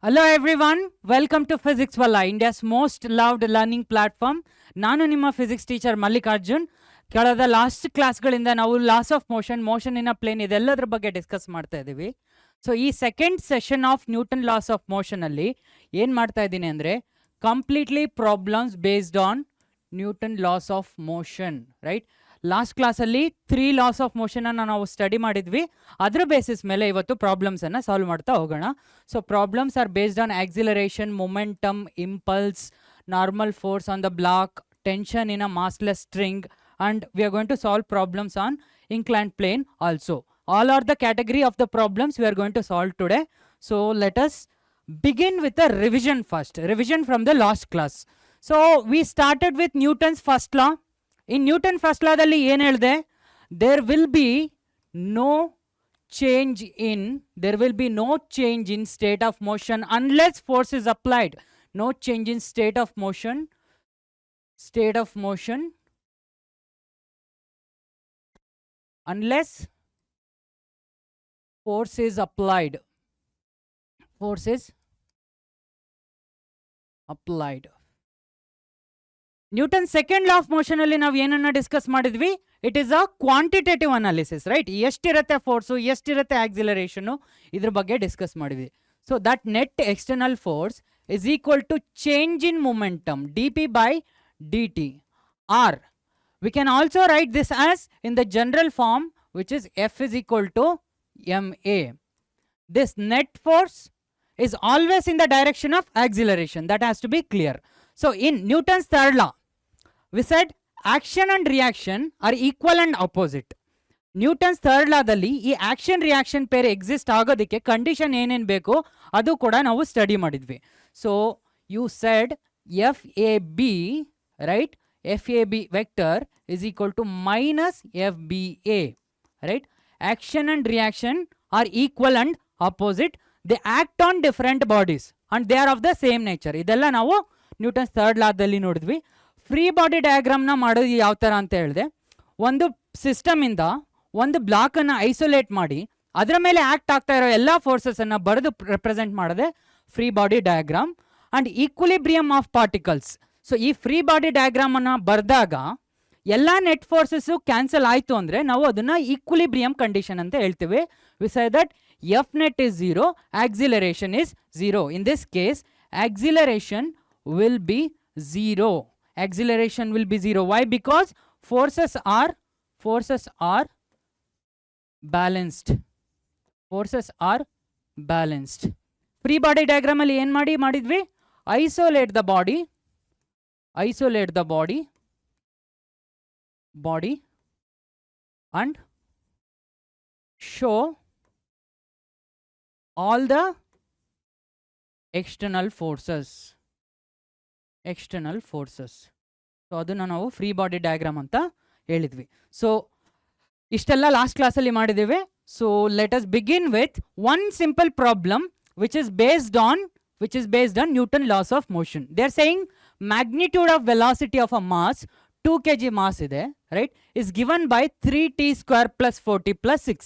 Hello everyone, welcome to Physics Walla, India's most loved learning platform. ನಾನು ನಿಮ್ಮ physics teacher Mallikarjun. ಕಳೆದ last ಕ್ಲಾಸ್ಗಳಿಂದ ನಾವು laws of motion in a plane ಇದೆಲ್ಲದ್ರ ಬಗ್ಗೆ ಡಿಸ್ಕಸ್ ಮಾಡ್ತಾ ಇದ್ದೀವಿ. ಸೊ ಈ second session of Newton laws of ಮೋಷನಲ್ಲಿ ಏನು ಮಾಡ್ತಾ ಇದ್ದೀನಿ ಅಂದರೆ completely problems based on Newton laws of motion, right? Last ಕ್ಲಾಸಲ್ಲಿ 3 ಲಾಸ್ ಆಫ್ ಮೋಷನನ್ನು ನಾವು ಸ್ಟಡಿ ಮಾಡಿದ್ವಿ. ಅದರ ಬೇಸಿಸ್ ಮೇಲೆ ಇವತ್ತು ಪ್ರಾಬ್ಲಮ್ಸನ್ನು ಸಾಲ್ವ್ ಮಾಡ್ತಾ ಹೋಗೋಣ. So problems are based on acceleration, momentum, impulse, normal force on the block, tension in a massless string, and we are going to solve problems on inclined plane also. All are the category of the problems we are going to solve today. So let us begin with a revision first, revision from the last class. So we started with Newton's first law. In Newton's first law dalli ಏನು ಹೇಳಿದೆ? There will be no change in state of motion unless force is applied. No change in state of motion unless force is applied. Newton's second law of motion alli ನಾವು ಏನನ್ನ discuss ಮಾಡಿದ್ವಿ? It is a quantitative analysis, right? ಎಷ್ಟಿರುತ್ತೆ force, ಎಷ್ಟಿರುತ್ತೆ ಆಕ್ಸಿಲರೇಷನು, ಇದ್ರ ಬಗ್ಗೆ discuss ಮಾಡಿದ್ವಿ. So that net external force is equal to change in momentum dp by dt, or we can also write this as in the general form, which is F is equal to ma. This net force is always in the direction of acceleration. That has to be clear. So in Newton's third law, we said action and reaction are equal and opposite. Newton's third ಲಾದಲ್ಲಿ ಈ action reaction pair exist ಆಗೋದಕ್ಕೆ condition ಏನೇನು ಬೇಕು ಅದು ಕೂಡ ನಾವು study ಮಾಡಿದ್ವಿ. So you said F A B, right? F A B vector is equal to minus FBA, right? Action and reaction are equal and opposite. They act on different bodies and they are of the same nature. ಇದೆಲ್ಲ ನಾವು Newton's third ಲಾದಲ್ಲಿ ನೋಡಿದ್ವಿ. Free body ಡಯಾಗ್ರಾಮ್ನ ಮಾಡೋದು ಯಾವ ಥರ ಅಂತ ಹೇಳಿದೆ, ಒಂದು ಸಿಸ್ಟಮಿಂದ ಒಂದು ಬ್ಲಾಕನ್ನು ಐಸೋಲೇಟ್ ಮಾಡಿ ಅದರ ಮೇಲೆ ಆ್ಯಕ್ಟ್ ಆಗ್ತಾ ಇರೋ ಎಲ್ಲ ಫೋರ್ಸಸನ್ನು ಬರೆದು ರೆಪ್ರೆಸೆಂಟ್ ಮಾಡೋದೆ free body diagram. And equilibrium of particles. So ಈ ಫ್ರೀ ಬಾಡಿ ಡಯಾಗ್ರಾಮನ್ನು ಬರೆದಾಗ ಎಲ್ಲ ನೆಟ್ ಫೋರ್ಸಸ್ಸು ಕ್ಯಾನ್ಸಲ್ ಆಯಿತು ಅಂದರೆ ನಾವು ಅದನ್ನು ಈಕ್ವಿಲಿಬ್ರಿಯಮ್ ಕಂಡೀಷನ್ ಅಂತ ಹೇಳ್ತೀವಿ. We say that F net is 0, acceleration is 0. In this case acceleration will B 0. Acceleration will be 0. Why? Because forces are balanced. Free body diagram alli ಏನು ಮಾಡಿದ್ವಿ? Isolate the body and show all the external forces. So ಅದನ್ನು ನಾವು free body diagram ಅಂತ ಹೇಳಿದ್ವಿ. So ಇಷ್ಟೆಲ್ಲ last ಕ್ಲಾಸಲ್ಲಿ ಮಾಡಿದ್ದೇವೆ. So let us begin with one simple problem which is based on Newton laws of motion. They are saying magnitude of velocity of a mass 2 kg mass ಇದೆ, right? Is given by 3t² + 40 + 6.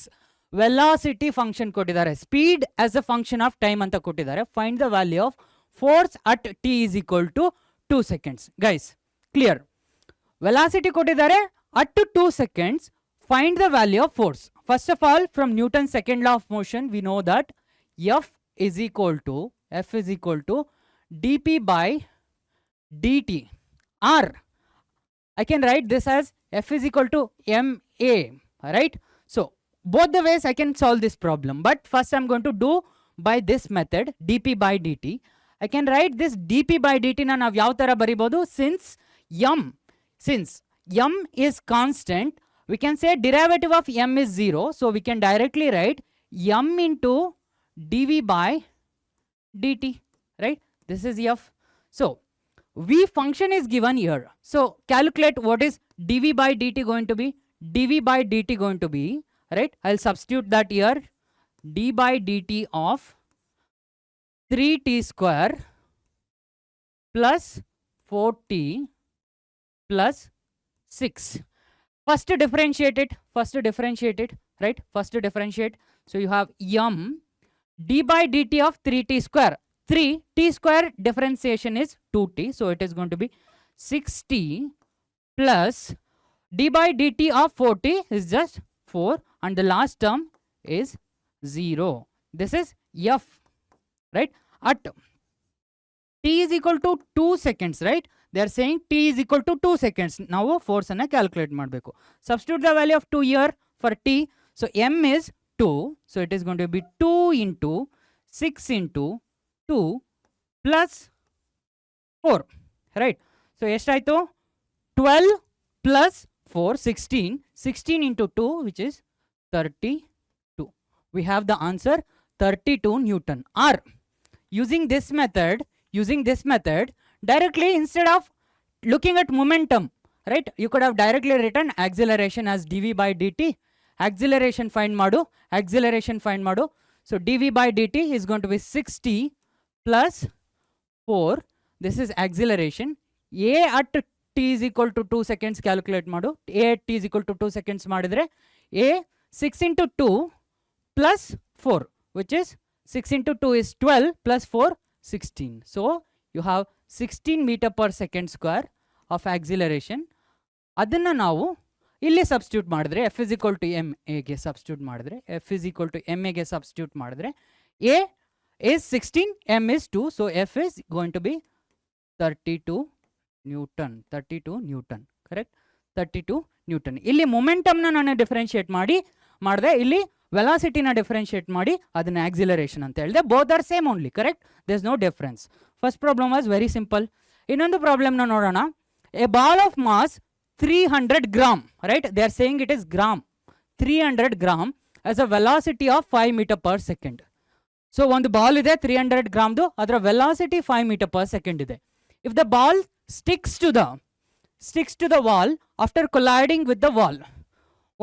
Velocity function ಕೊಟ್ಟಿದ್ದಾರೆ, speed as a function of time ಅಂತ ಕೊಟ್ಟಿದ್ದಾರೆ. Find the value of force at t is equal to 2 seconds. Guys, clear? Velocity kottidare at 2 seconds. Find the value of force. First of all, from Newton's second law of motion, we know that F is equal to dp by dt, or I can write this as F is equal to ma, right? So both the ways I can solve this problem, but first I'm going to do by this method, dp by dt. I can write this dp by dt na ನಾವು ಯಾವ ಥರ ಬರಿಬೋದು? Since m is constant, we can say derivative of m is 0. So we can directly write m into dv by dt, right? This is f. So v function is given here. So calculate what is dv by dt going to be. dv by dt going to be, right? I'll substitute that here. d by dt of 3t² plus 4t plus 6. First differentiate it, right? First differentiate. So you have m d by dt of 3t². 3, t square differentiation is 2t. So it is going to be 6t plus d by dt of 4t is just 4 and the last term is 0. This is f, right? At t is equal to 2 seconds, right? They are saying t is equal to 2 seconds. Now force anna calculate ಮಾಡಬೇಕು. Substitute the value of 2 here for t. So m is 2. So it is going to be 2 into 6 into 2 plus 4, right? So ಎಷ್ಟಾಯ್ತು? 12 plus 4, 16. 16 into 2, which is 32. We have the answer 32 Newton. Or using this method, directly instead of looking at momentum, right? You could have directly written acceleration as dv by dt. Acceleration find madu. So dv by dt is going to be 60 plus 4. This is acceleration. A at t is equal to 2 seconds calculate madu. A at t is equal to 2 seconds madidre. A 6 into 2 plus 4, which is 6 into 2 is 12 plus 4, 16. So you have 16 meter per second square of acceleration. Adanna ನಾವು ಇಲ್ಲಿ substitute ಮಾಡಿದ್ರೆ f is equal to m a ಗೆ substitute ಮಾಡಿದ್ರೆ f is equal to m a ಗೆ substitute ಮಾಡಿದ್ರೆ a is 16, m is 2, so f is going to be 32 Newton. 32 Newton, correct? 32 Newton. ಇಲ್ಲಿ momentum ನ ನಾನು ಡಿಫರೆನ್ಶಿಯೇಟ್ ಮಾಡಿದೆ, ಇಲ್ಲಿ velocity ನ ಡಿಫರೆನ್ಶಿಯೇಟ್ ಮಾಡಿ ಅದನ್ನ acceleration ಅಂತ ಹೇಳಿದೆ. Both are same only, correct? There is no difference. First problem was very simple. ಇನ್ನೊಂದು ಪ್ರಾಬ್ಲಮ್ ನ ನೋಡೋಣ. A ball of mass 300 gram, right? They are saying it is gram. 300 gram as a velocity of 5 meter per second. So ಒಂದು ball ಇದೆ 300 ಗ್ರಾಮ್ದು, ಅದರ velocity 5 meter per second ಇದೆ. If the ball sticks to the wall after colliding with the wall,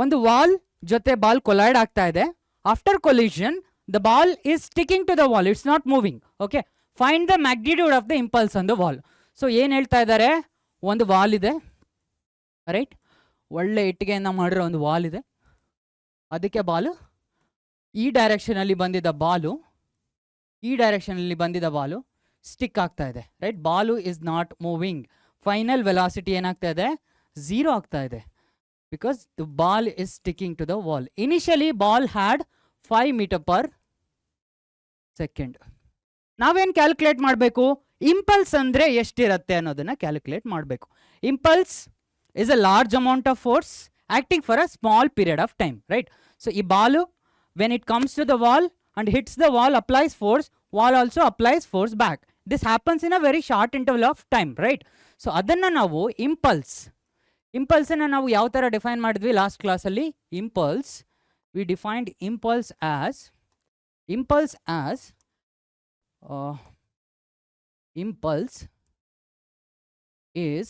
ಒಂದು wall ಜೊತೆ ball collide ಆಗ್ತಾ ಇದೆ. After collision, the ball is sticking to the wall. It's not moving. Okay. Find the magnitude of the impulse on the wall. So ಏನು ಹೇಳ್ತಾ ಇದ್ದಾರೆ? ಒಂದು wall ಇದೆ, right? ಒಳ್ಳೆ ಇಟ್ಟಿಗೆಯಿಂದ ಮಾಡಿರೋ ಒಂದು ವಾಲ್ ಇದೆ. ಅದಕ್ಕೆ ಬಾಲು ಈ ಡೈರೆಕ್ಷನಲ್ಲಿ ಬಂದಿದ್ದ ಬಾಲು ಸ್ಟಿಕ್ ಆಗ್ತಾ ಇದೆ, right? Ball is not moving. Final velocity ಏನಾಗ್ತಾ ಇದೆ? 0 ಆಗ್ತಾ ಇದೆ. Because the ball is sticking to the wall. Initially, ball had 5 meter per second. ನಾವೇನು ಕ್ಯಾಲ್ಕುಲೇಟ್ ಮಾಡಬೇಕು? ಇಂಪಲ್ಸ್ ಅಂದರೆ ಎಷ್ಟಿರುತ್ತೆ ಅನ್ನೋದನ್ನು ಕ್ಯಾಲ್ಕುಲೇಟ್ ಮಾಡಬೇಕು. Impulse is a large amount of force acting for a small period of time, right? So ಈ Balu when it comes to the wall and hits the wall, applies force, wall also applies force back. This happens in a very short interval of time, right? So ಅದನ್ನು ನಾವು ಇಂಪಲ್ಸನ್ನು ನಾವು ಯಾವ ಥರ define ಮಾಡಿದ್ವಿ last ಕ್ಲಾಸಲ್ಲಿ? we defined impulse as impulse is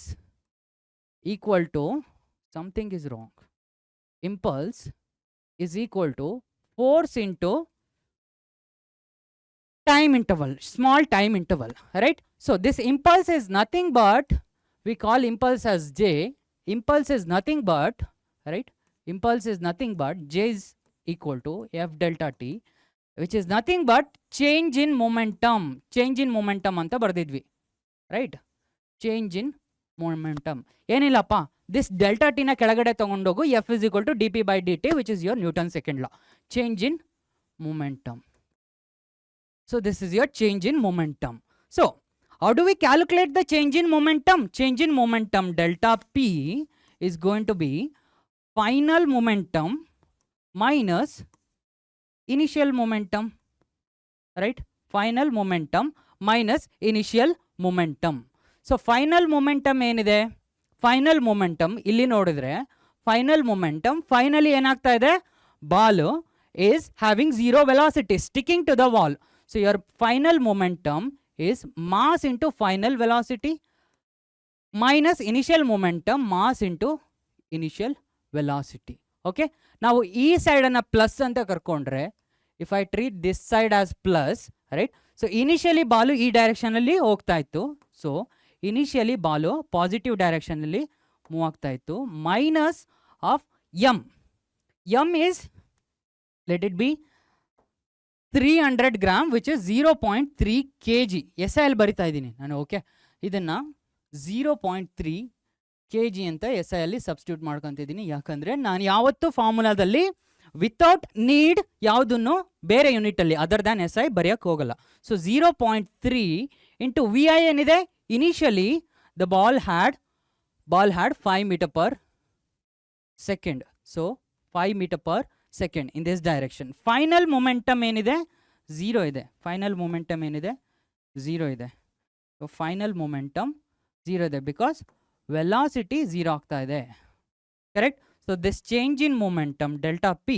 equal to, something is wrong, impulse is equal to force into time interval, small time interval, right? So this impulse is nothing but, we call impulse as J. Impulse is nothing but, right? Impulse is nothing but J is equal to F delta T, which is nothing but change in momentum. Change in momentum anta bardidvi, right? Change in momentum. ಏನಿಲ್ಲಪ್ಪ, this delta t ನ ಕೆಳಗಡೆ ತಗೊಂಡೋಗು, F is equal to dp by dt, which is your Newton's second law. Change in momentum. So this is your change in momentum. So how do we calculate the change in momentum? Change in momentum, delta P is going to be final momentum minus initial momentum, right? Final momentum minus initial momentum. So final momentum ಏನಿದೆ? Final momentum ಇಲ್ಲಿ ನೋಡಿದ್ರೆ final momentum finally ಏನಾಗ್ತಾ ಇದೆ? Ball is having 0 velocity sticking to the wall. So your final momentum is mass into final velocity minus initial momentum mass into initial velocity. Okay. ನಾವು ಈ ಸೈಡನ್ನು plus ಅಂತ ಕರ್ಕೊಂಡ್ರೆ, if I treat this side as plus, right? So initially Balu ಈ ಡೈರೆಕ್ಷನಲ್ಲಿ ಹೋಗ್ತಾ ಇತ್ತು. So initially ball positive ಡೈರೆಕ್ಷನಲ್ಲಿ move ಆಗ್ತಾ ಇತ್ತು. Minus of m. m is, let it be 300 gram which is 0.3 kg. SI ಅಲ್ಲಿ ಬರಿತಾ ಇದ್ದೀನಿ ನಾನು. ಓಕೆ, ಇದನ್ನು 0.3 kg ಅಂತ SI ಅಲ್ಲಿ ಸಬ್ಸ್ಟಿಟ್ಯೂಟ್ ಮಾಡ್ಕೊತಿದ್ದೀನಿ. ಯಾಕಂದರೆ ನಾನು ಯಾವತ್ತೂ ಫಾರ್ಮುಲಾದಲ್ಲಿ ವಿತೌಟ್ ನೀಡ್ ಯಾವುದನ್ನು ಬೇರೆ ಯೂನಿಟಲ್ಲಿ ಅದರ್ ದ್ಯಾನ್ SI ಬರೆಯೋಕ್ಕೆ ಹೋಗಲ್ಲ. ಸೊ 0.3 ಇಂಟು VI ಏನಿದೆ, initially the ball had 5 meter per second. So 5 meter per second in this direction. Final momentum ಏನಿದೆ 0 ಇದೆ. Final momentum ಏನಿದೆ 0 ಇದೆ. So final momentum 0 ಇದೆ because velocity 0 ಆಗ್ತಾ ಇದೆ. Correct? So this change in momentum delta P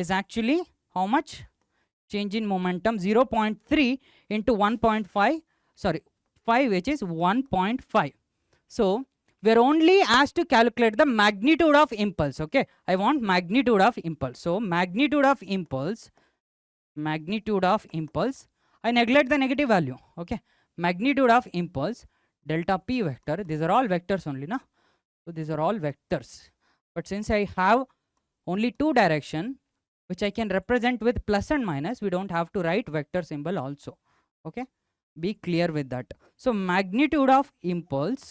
is actually how much? Change in momentum 0.3 into 1.5, sorry 5, which is 1.5. So we are only asked to calculate the magnitude of impulse. Okay, I want magnitude of impulse. So magnitude of impulse, I neglect the negative value. Okay, magnitude of impulse delta P vector, these are all vectors only, na? So these are all vectors, but since I have only two direction which I can represent with plus and minus, we don't have to write vector symbol also. Okay, be clear with that. So magnitude of impulse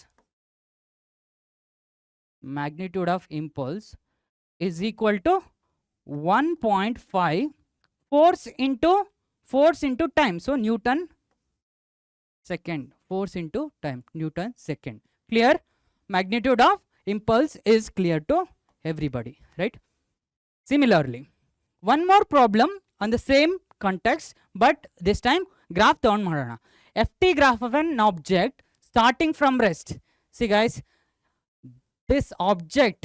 is equal to 1.5 force into time. So Newton second, force into time, Newton second. Clear? Magnitude of impulse is clear to everybody, right? Similarly, one more problem on the same context, but this time graph turn marana. FT graph of an object starting from rest. See guys, this object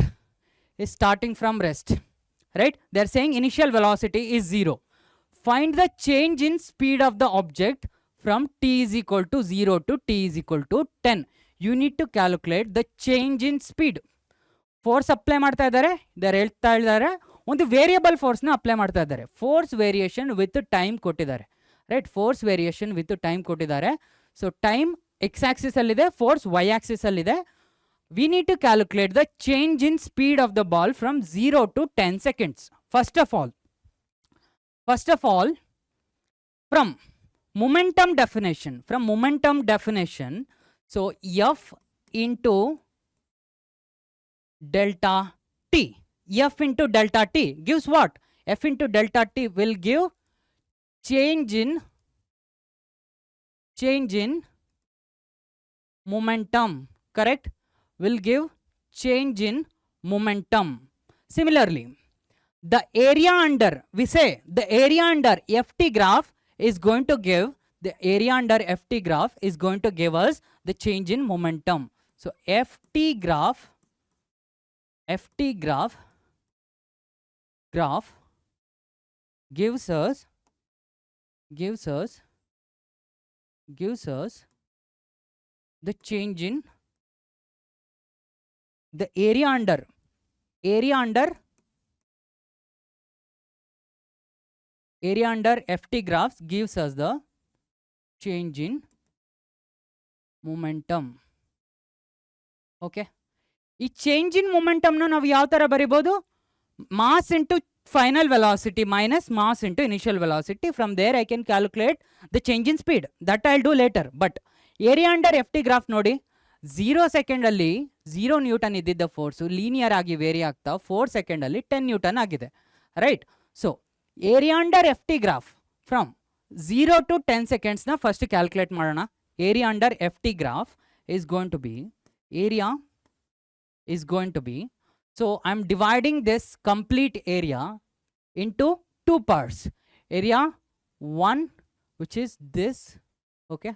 is starting from rest, right? They're saying initial velocity is 0. Find the change in speed of the object from t is equal to 0 to t is equal to 10. You need to calculate the change in speed. Force apply ಮಾಡ್ತಾ ಇದ್ದಾರೆ, ಇದರ ಹೇಳ್ತಾ ಇದ್ದಾರೆ ಒಂದು variable ಫೋರ್ಸ್ನ apply ಮಾಡ್ತಾ ಇದ್ದಾರೆ. Force variation with time ಕೊಟ್ಟಿದ್ದಾರೆ, right? Force variation with time ಕೊಟ್ಟಿದ್ದಾರೆ. ಸೊ ಟೈಮ್ ಎಕ್ಸ್ ಆಕ್ಸಿಸ್ ಅಲ್ಲಿದೆ, ಫೋರ್ಸ್ ವೈ ಆಕ್ಸಿಸ್ ಅಲ್ಲಿದೆ. We need to calculate the change in speed of the ball from 0 to 10 seconds. First of all, from momentum definition, so F into delta T. F into delta T gives what? F into delta T will give change in momentum, correct? Will give change in momentum. Similarly, the area under, we say the area under FT graph is going to give, the area under FT graph is going to give us the change in momentum. So FT graph gives us the change in the area under FT graphs gives us the change in momentum. Okay, ಈ change in ಮೊಮೆಂಟಮ್ನ ನಾವು ಯಾವ ಥರ ಬರಿಬೋದು? Mass into final velocity minus mass into initial velocity. From there I can calculate the change in speed. That I will do later. But area under FT graph ನೋಡಿ, 0 ಸೆಕೆಂಡಲ್ಲಿ 0 newton ಇದ್ದಿದ್ದ force linear ಆಗಿ vary ಆಗ್ತಾ 4 ಸೆಕೆಂಡಲ್ಲಿ 10 newton ಆಗಿದೆ, right? So area under FT graph from 0 to 10 ಸೆಕೆಂಡ್ಸ್ನ first calculate ಮಾಡೋಣ. Area under FT graph is going to be, so I'm dividing this complete area into two parts. Area 1, which is this, okay,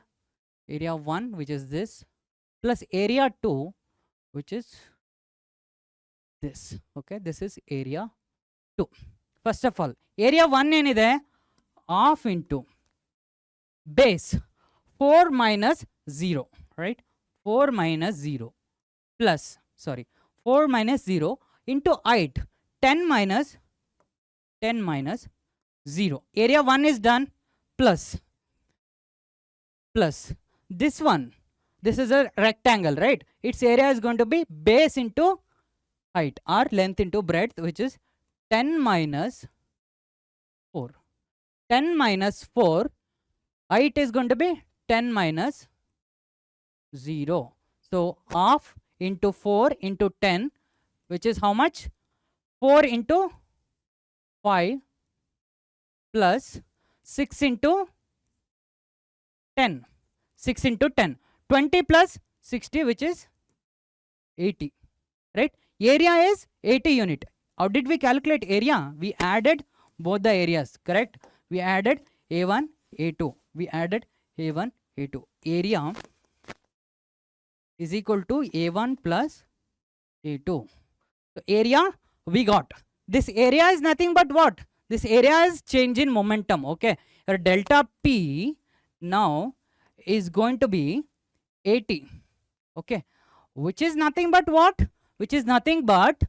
area 1 which is this, plus area 2 which is this. Okay, this is area 2. First of all, area 1 ಏನಿದೆ, half into base 4 minus 0, right? 4 minus 0 plus, sorry, 4 minus 0 into height 10 minus 0. Area 1 is done. Plus this one, this is a rectangle, right? Its area is going to be base into height or length into breadth, which is 10 minus 4. 10 minus 4, height is going to be 10 minus 0. So half into 4 into 10, which is how much? 4 into 5 plus 6 into 10. 6 into 10. 20 plus 60, which is 80. Right? Area is 80 unit. How did we calculate area? We added both the areas. Correct? We added A1, A2. We added A1, A2. Area is equal to A1 plus A2. So area we got. This area is nothing but what? This area is change in momentum. Okay. Your delta P now is going to be 80. Okay. Which is nothing but what? Which is nothing but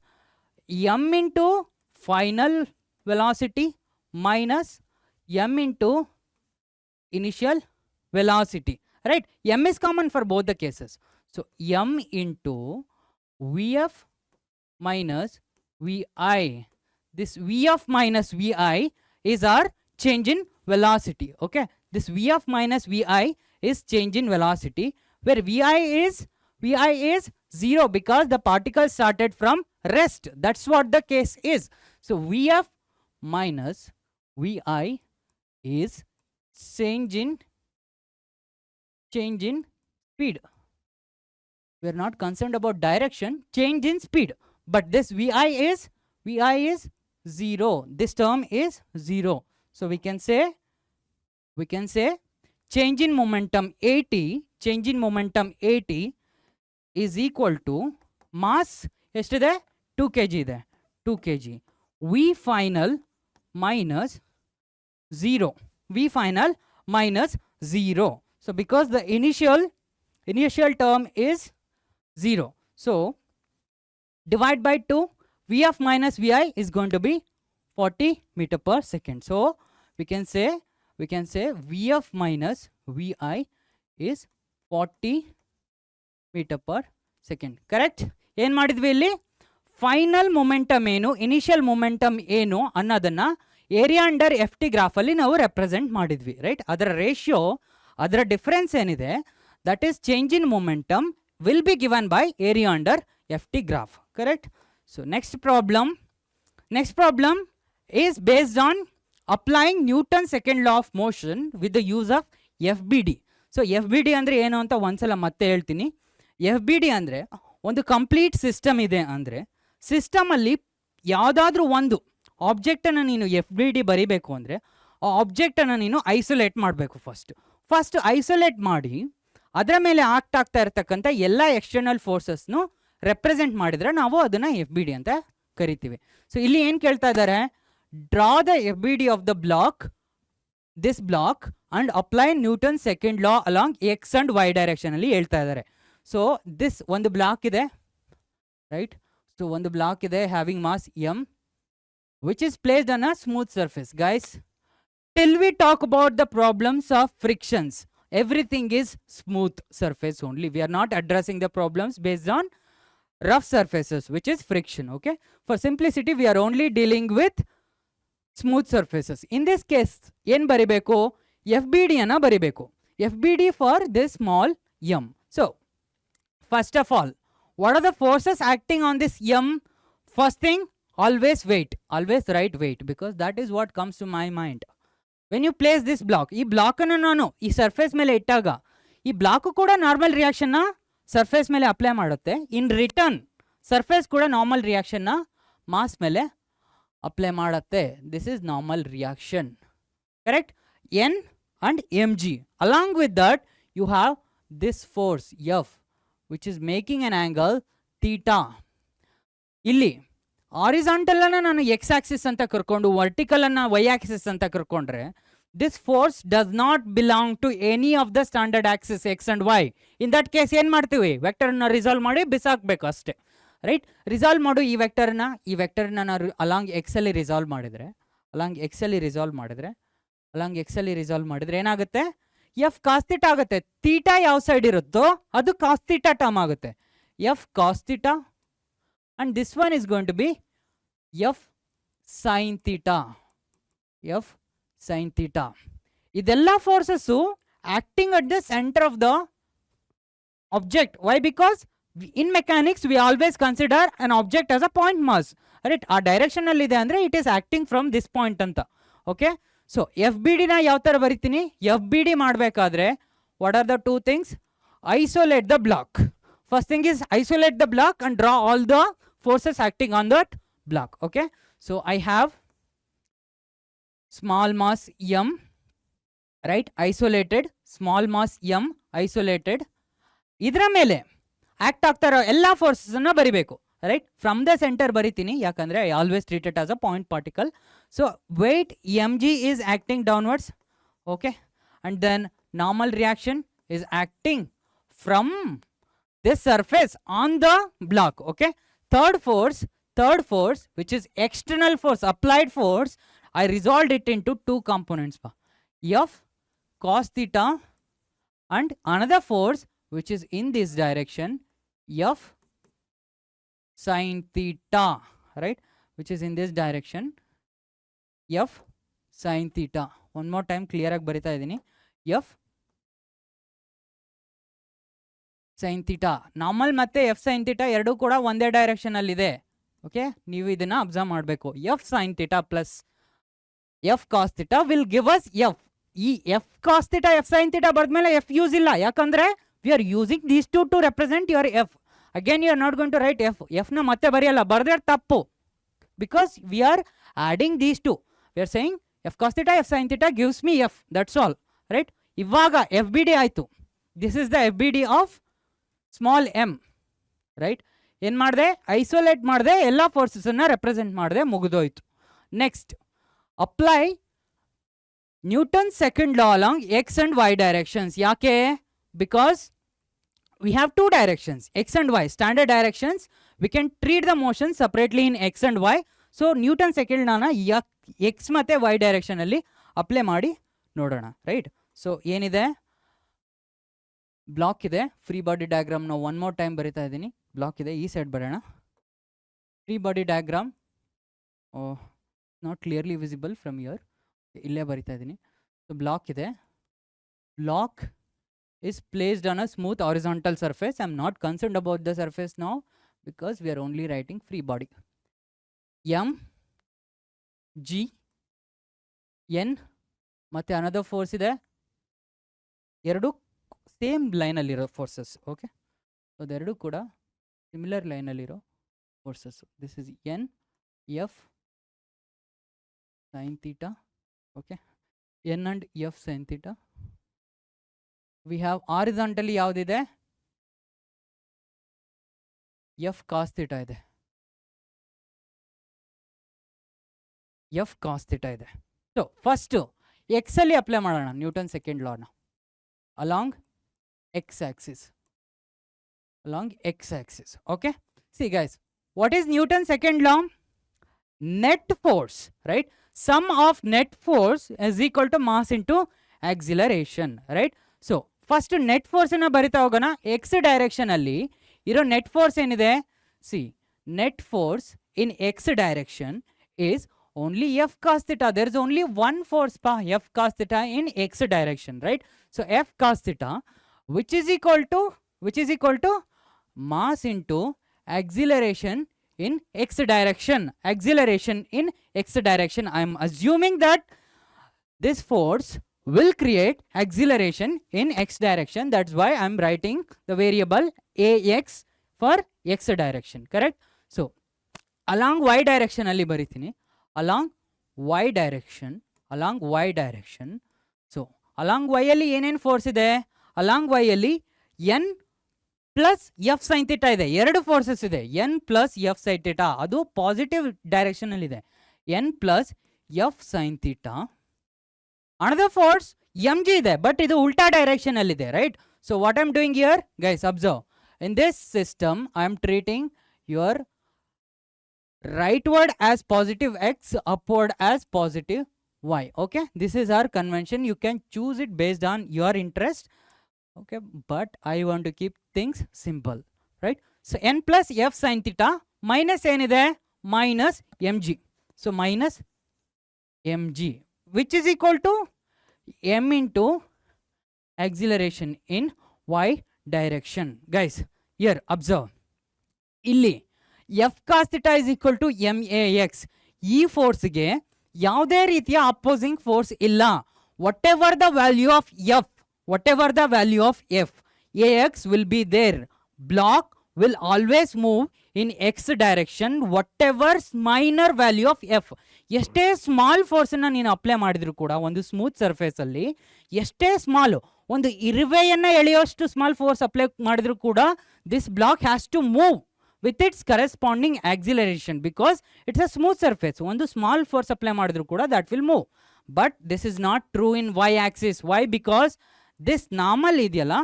m into final velocity minus m into initial velocity. Right? M is common for both the cases. So m into Vf minus Vi. This Vf minus Vi is our change in velocity. Okay. This Vf minus Vi is change in velocity, where Vi is 0 because the particle started from rest. That's what the case is. So Vf minus Vi is change in speed. We are not concerned about direction, change in speed. But this Vi is 0. This term is 0. So we can say change in momentum 80 is equal to mass eshide 2 kg ide 2 kg. V final minus 0. V final minus 0. So because the initial term is 0. So divide by 2. Vf minus Vi is going to be 40 meter per second. So we can say Vf minus Vi is 40 meter per second. Correct? ಏನು ಮಾಡಿದ್ವಿ ಇಲ್ಲಿ? Final momentum ಏನು, initial momentum ಏನು ಅನ್ನೋದನ್ನ area under F T ಗ್ರಾಫಲ್ಲಿ ನಾವು represent ಮಾಡಿದ್ವಿ. Right? ಅದರ ratio, ಅದರ ಡಿಫರೆನ್ಸ್ ಏನಿದೆ, that is change in momentum will be given by area under FT graph. Correct? So next problem is based on applying Newton's second law of motion with the use of FBD. So FBD ಅಂದ್ರೆ ಏನು ಅಂತ ಒಂದ್ಸಲ ಮತ್ತೆ ಹೇಳ್ತೀನಿ. FBD ಅಂದ್ರೆ ಒಂದು complete system ಇದೆ. ಅಂದರೆ ಸಿಸ್ಟಮಲ್ಲಿ ಯಾವುದಾದ್ರೂ ಒಂದು ಆಬ್ಜೆಕ್ಟನ್ನು ನೀನು FBD ಬರಿಬೇಕು ಅಂದರೆ ಆ ಆಬ್ಜೆಕ್ಟನ್ನು ನೀನು ಐಸೋಲೇಟ್ ಮಾಡಬೇಕು. ಫಸ್ಟ್ ಐಸೋಲೇಟ್ ಮಾಡಿ ಅದರ ಮೇಲೆ ಆಕ್ಟ್ ಆಗ್ತಾ ಇರ್ತಕ್ಕಂಥ ಎಲ್ಲ ಎಕ್ಸ್ಟರ್ನಲ್ ಫೋರ್ಸಸ್ನು ರೆಪ್ರೆಸೆಂಟ್ ಮಾಡಿದರೆ ನಾವು ಅದನ್ನು FBD ಅಂತ ಕರಿತೀವಿ. ಸೊ ಇಲ್ಲಿ ಏನು ಕೇಳ್ತಾ ಇದ್ದಾರೆ? Draw the FBD of the block, this block, and apply Newton second law along x and y ಡೈರೆಕ್ಷನಲ್ಲಿ ಹೇಳ್ತಾ ಇದ್ದಾರೆ. ಸೊ ದಿಸ್ ಒಂದು ಬ್ಲಾಕ್ ಇದೆ, ರೈಟ್? ಸೊ ಒಂದು ಬ್ಲಾಕ್ ಇದೆ having mass m, which is placed on a smooth surface. Guys, till we talk about the problems of frictions, everything is smooth surface only. We are not addressing the problems based on rough surfaces, which is friction. Okay, for simplicity we are only dealing with smooth surfaces. In this case yen baribeku, FBD ana baribeku, FBD for this small m. So first of all, what are the forces acting on this m? First thing, always weight, always write weight, because that is what comes to my mind. When you place this block, ಈ ಬ್ಲಾಕನ್ನು ನಾನು ಈ surface ಮೇಲೆ ಇಟ್ಟಾಗ ಈ block ಕೂಡ normal ರಿಯಾಕ್ಷನ್ನ surface ಮೇಲೆ apply ಮಾಡುತ್ತೆ. ಇನ್ ರಿಟರ್ನ್ ಸರ್ಫೇಸ್ ಕೂಡ ನಾರ್ಮಲ್ ರಿಯಾಕ್ಷನ್ನ ಮಾಸ್ ಮೇಲೆ ಅಪ್ಲೈ ಮಾಡುತ್ತೆ. This is normal reaction. Correct? N and mg. Along with that you have this force F, which is making an angle theta. ಇಲ್ಲಿ horizontal ಅನ್ನ ನಾನು X Axis ಅಂತ ಕರ್ಕೊಂಡು vertical ಅನ್ನ ವೈ ಆಕ್ಸಿಸ್ ಅಂತ ಕರ್ಕೊಂಡ್ರೆ this force does not belong to any of the standard axis x and y. In that case ಏನು ಮಾಡ್ತೀವಿ? ವೆಕ್ಟರ್ನ ರಿಸಾಲ್ವ್ ಮಾಡಿ ಬಿಸಾಕ್ಬೇಕು ಅಷ್ಟೇ. ರೈಟ್? ರಿಸಾಲ್ವ್ ಮಾಡು ಈ ವೆಕ್ಟರ್ನ ನಾನು ಅಲಾಂಗ್ ಎಕ್ಸಲ್ಲಿ ರಿಸಾಲ್ವ್ ಮಾಡಿದರೆ ಏನಾಗುತ್ತೆ? ಎಫ್ ಕಾಸ್ ಥೀಟಾ ಆಗುತ್ತೆ. ಥೀಟಾ ಯಾವ ಸೈಡ್ ಇರುತ್ತೋ ಅದು ಕಾಸ್ ಥೀಟಾ ಟರ್ಮ್ ಆಗುತ್ತೆ. F cos theta, and this one is going to be F sin theta. F sin theta. ಇದೆಲ್ಲ forces acting at the centre of the object. Why? Because in mechanics we always consider an object as a point mass, right? ಆ direction ಅಲ್ಲಿ ಇದೆ ಅಂದ್ರೆ it is acting from this point ಅಂತ. Okay, so FBD ನ ಯಾವ ತರ ಬರಿತೀನಿ? FBD ಮಾಡಬೇಕಾದ್ರೆ what are the two things? Isolate the block. First thing is isolate the block and draw all the forces acting on that block. Okay, so I have small mass m, right? Isolated, small mass m isolated. ಇದರ ಮೇಲೆ act ಆಗ್ತಾ ಇರೋ ಎಲ್ಲ forces ಅನ್ನ ಬರಿಬೇಕು, right? From the centre ಬರಿತೀನಿ, ಯಾಕಂದ್ರೆ I always treat it as a point particle. So weight mg is acting downwards, okay, and then normal reaction is acting from this surface on the block. Okay, third force which is external force, applied force, I resolved it into two components, f cos theta, and another force which is in this direction, f sin theta, right? Which is in this direction, f sin theta. One more time clear ಆಗಿ ಬರಿತಾ ಇದ್ದೀನಿ. f sin theta, normal ಮತ್ತೆ f sin theta ಎರಡೂ ಕೂಡ ಒಂದೇ direction ಅಲ್ಲಿ ಇದೆ. Okay, ನೀವು ಇದನ್ನ ಅಬ್ಸರ್ವ್ ಮಾಡಬೇಕು. f sin theta plus f cos theta will give us f. ಈ f cos theta f sin theta ಬರೆದ್ಮೇಲೆ f use ಇಲ್ಲ, ಯಾಕಂದ್ರೆ we are using these two to represent your f. Again you are not going to write f na ಮತ್ತೆ ಬರೆಯಲ್ಲ, ಬರೆದ್ರೆ ತಪ್ಪು, because we are adding these two. We are saying f cos theta f sin theta gives me f, that's all, right? ಇವಾಗ FBD ಆಯ್ತು. This is the FBD of small m, right? ಏನ್ ಮಾಡಿದೆ? Isolate ಮಾಡಿದೆ, ಎಲ್ಲ forces ಅನ್ನ represent ಮಾಡಿದೆ, ಮುಗಿದೋಯ್ತು. Next apply Newton second law along x and y directions. ಯಾಕೆ? Because we have two directions, x and y, standard directions. We can treat the motion separately in x and y. So Newton second law na x ಮತ್ತೆ y direction ಅಲ್ಲಿ apply ಮಾಡಿ ನೋಡೋಣ, right? So ಏನಿದೆ? Block ಇದೆ, free body diagram ನಾವು one more time ಬರಿತಾ ಇದ್ದೀನಿ. Block ಇದೆ, ಈ ಸೈಡ್ ಬರೋಣ. Free body diagram not clearly visible from here, ಇಲ್ಲೇ ಬರಿತಾ ಇದ್ದೀನಿ. ಸೊ ಬ್ಲಾಕ್ ಇದೆ, block is placed on a smooth horizontal surface. I am not concerned about the surface now because we are only writing free body. M G N ಮತ್ತೆ another force ಇದೆ, ಎರಡು same line ಅಲ್ಲಿರೋ forces. Okay, ಅದೆರಡು ಕೂಡ similar line ಅಲ್ಲಿರೋ forces. This is N F sin theta. Okay, N and F sin theta. We have horizontally ಯಾವುದಿದೆ? f cos theta ಇದೆ, f cos theta ಇದೆ. ಸೊ ಫಸ್ಟ್ x ಅಲ್ಲಿ apply ಮಾಡೋಣ Newton second ಲಾನ along x axis, along x axis. Okay, see guys, what is Newton's second law? Net force, right? Sum of net force is equal to mass into acceleration, right? So first net force ಅನ್ನ ಬರಿತಾ ಹೋಗೋಣ. x direction ಅಲ್ಲಿ ಇರೋ net force ಏನಿದೆ? See, net force in x direction is only f cos theta. There is only one force pa, f cos theta in x direction, right? So f cos theta, which is equal to mass into acceleration in x direction. Acceleration in x direction. I am assuming that this force will create acceleration in x direction. That's why I am writing the variable ax for x direction, correct? So along y direction alli baritini, along y direction. So along y alli enen force ide? Along y alli n plus f sin theta ಇದೆ, ಎರಡು forces ಇದೆ, n plus f sin theta. ಅದು positive direction ಅಲ್ಲಿ ಇದೆ, n plus f sin theta. Another force mg ಇದೆ, but ಇದು ಉಲ್ಟಾ direction ಅಲ್ಲಿ ಇದೆ, right? So what I'm doing here, guys, observe. In this system I am treating your rightward as positive x, upward as positive y. Okay, this is our convention. You can choose it based on your interest, okay, but I want to keep things simple, right? So n plus f sin theta minus ಏನಿದೆ? Minus mg. So minus mg. which is equal to m into acceleration in y direction. Guys, here observe, ಇಲ್ಲಿ F cos theta is equal to M A X. ಈ ಫೋರ್ಸ್ಗೆ ಯಾವುದೇ ರೀತಿಯ opposing force ಇಲ್ಲ. Whatever the value of F, whatever the value of F, A X will be there. Block will always move in x direction whatever minor value of f. ಎಷ್ಟೇ small ಫೋರ್ಸನ್ನು ನೀನು apply ಮಾಡಿದ್ರು ಕೂಡ ಒಂದು smooth ಸರ್ಫೇಸಲ್ಲಿ ಎಷ್ಟೇ small, ಒಂದು ಇರುವೆಯನ್ನು ಎಳೆಯೋಷ್ಟು small force apply ಮಾಡಿದ್ರು ಕೂಡ this block has to move with its corresponding acceleration because it's a smooth surface. ಒಂದು ಸ್ಮಾಲ್ ಫೋರ್ಸ್ ಅಪ್ಲೈ ಮಾಡಿದ್ರು ಕೂಡ that will move. But this is not true in y axis. Why? Because this normal ಇದೆಯಲ್ಲ,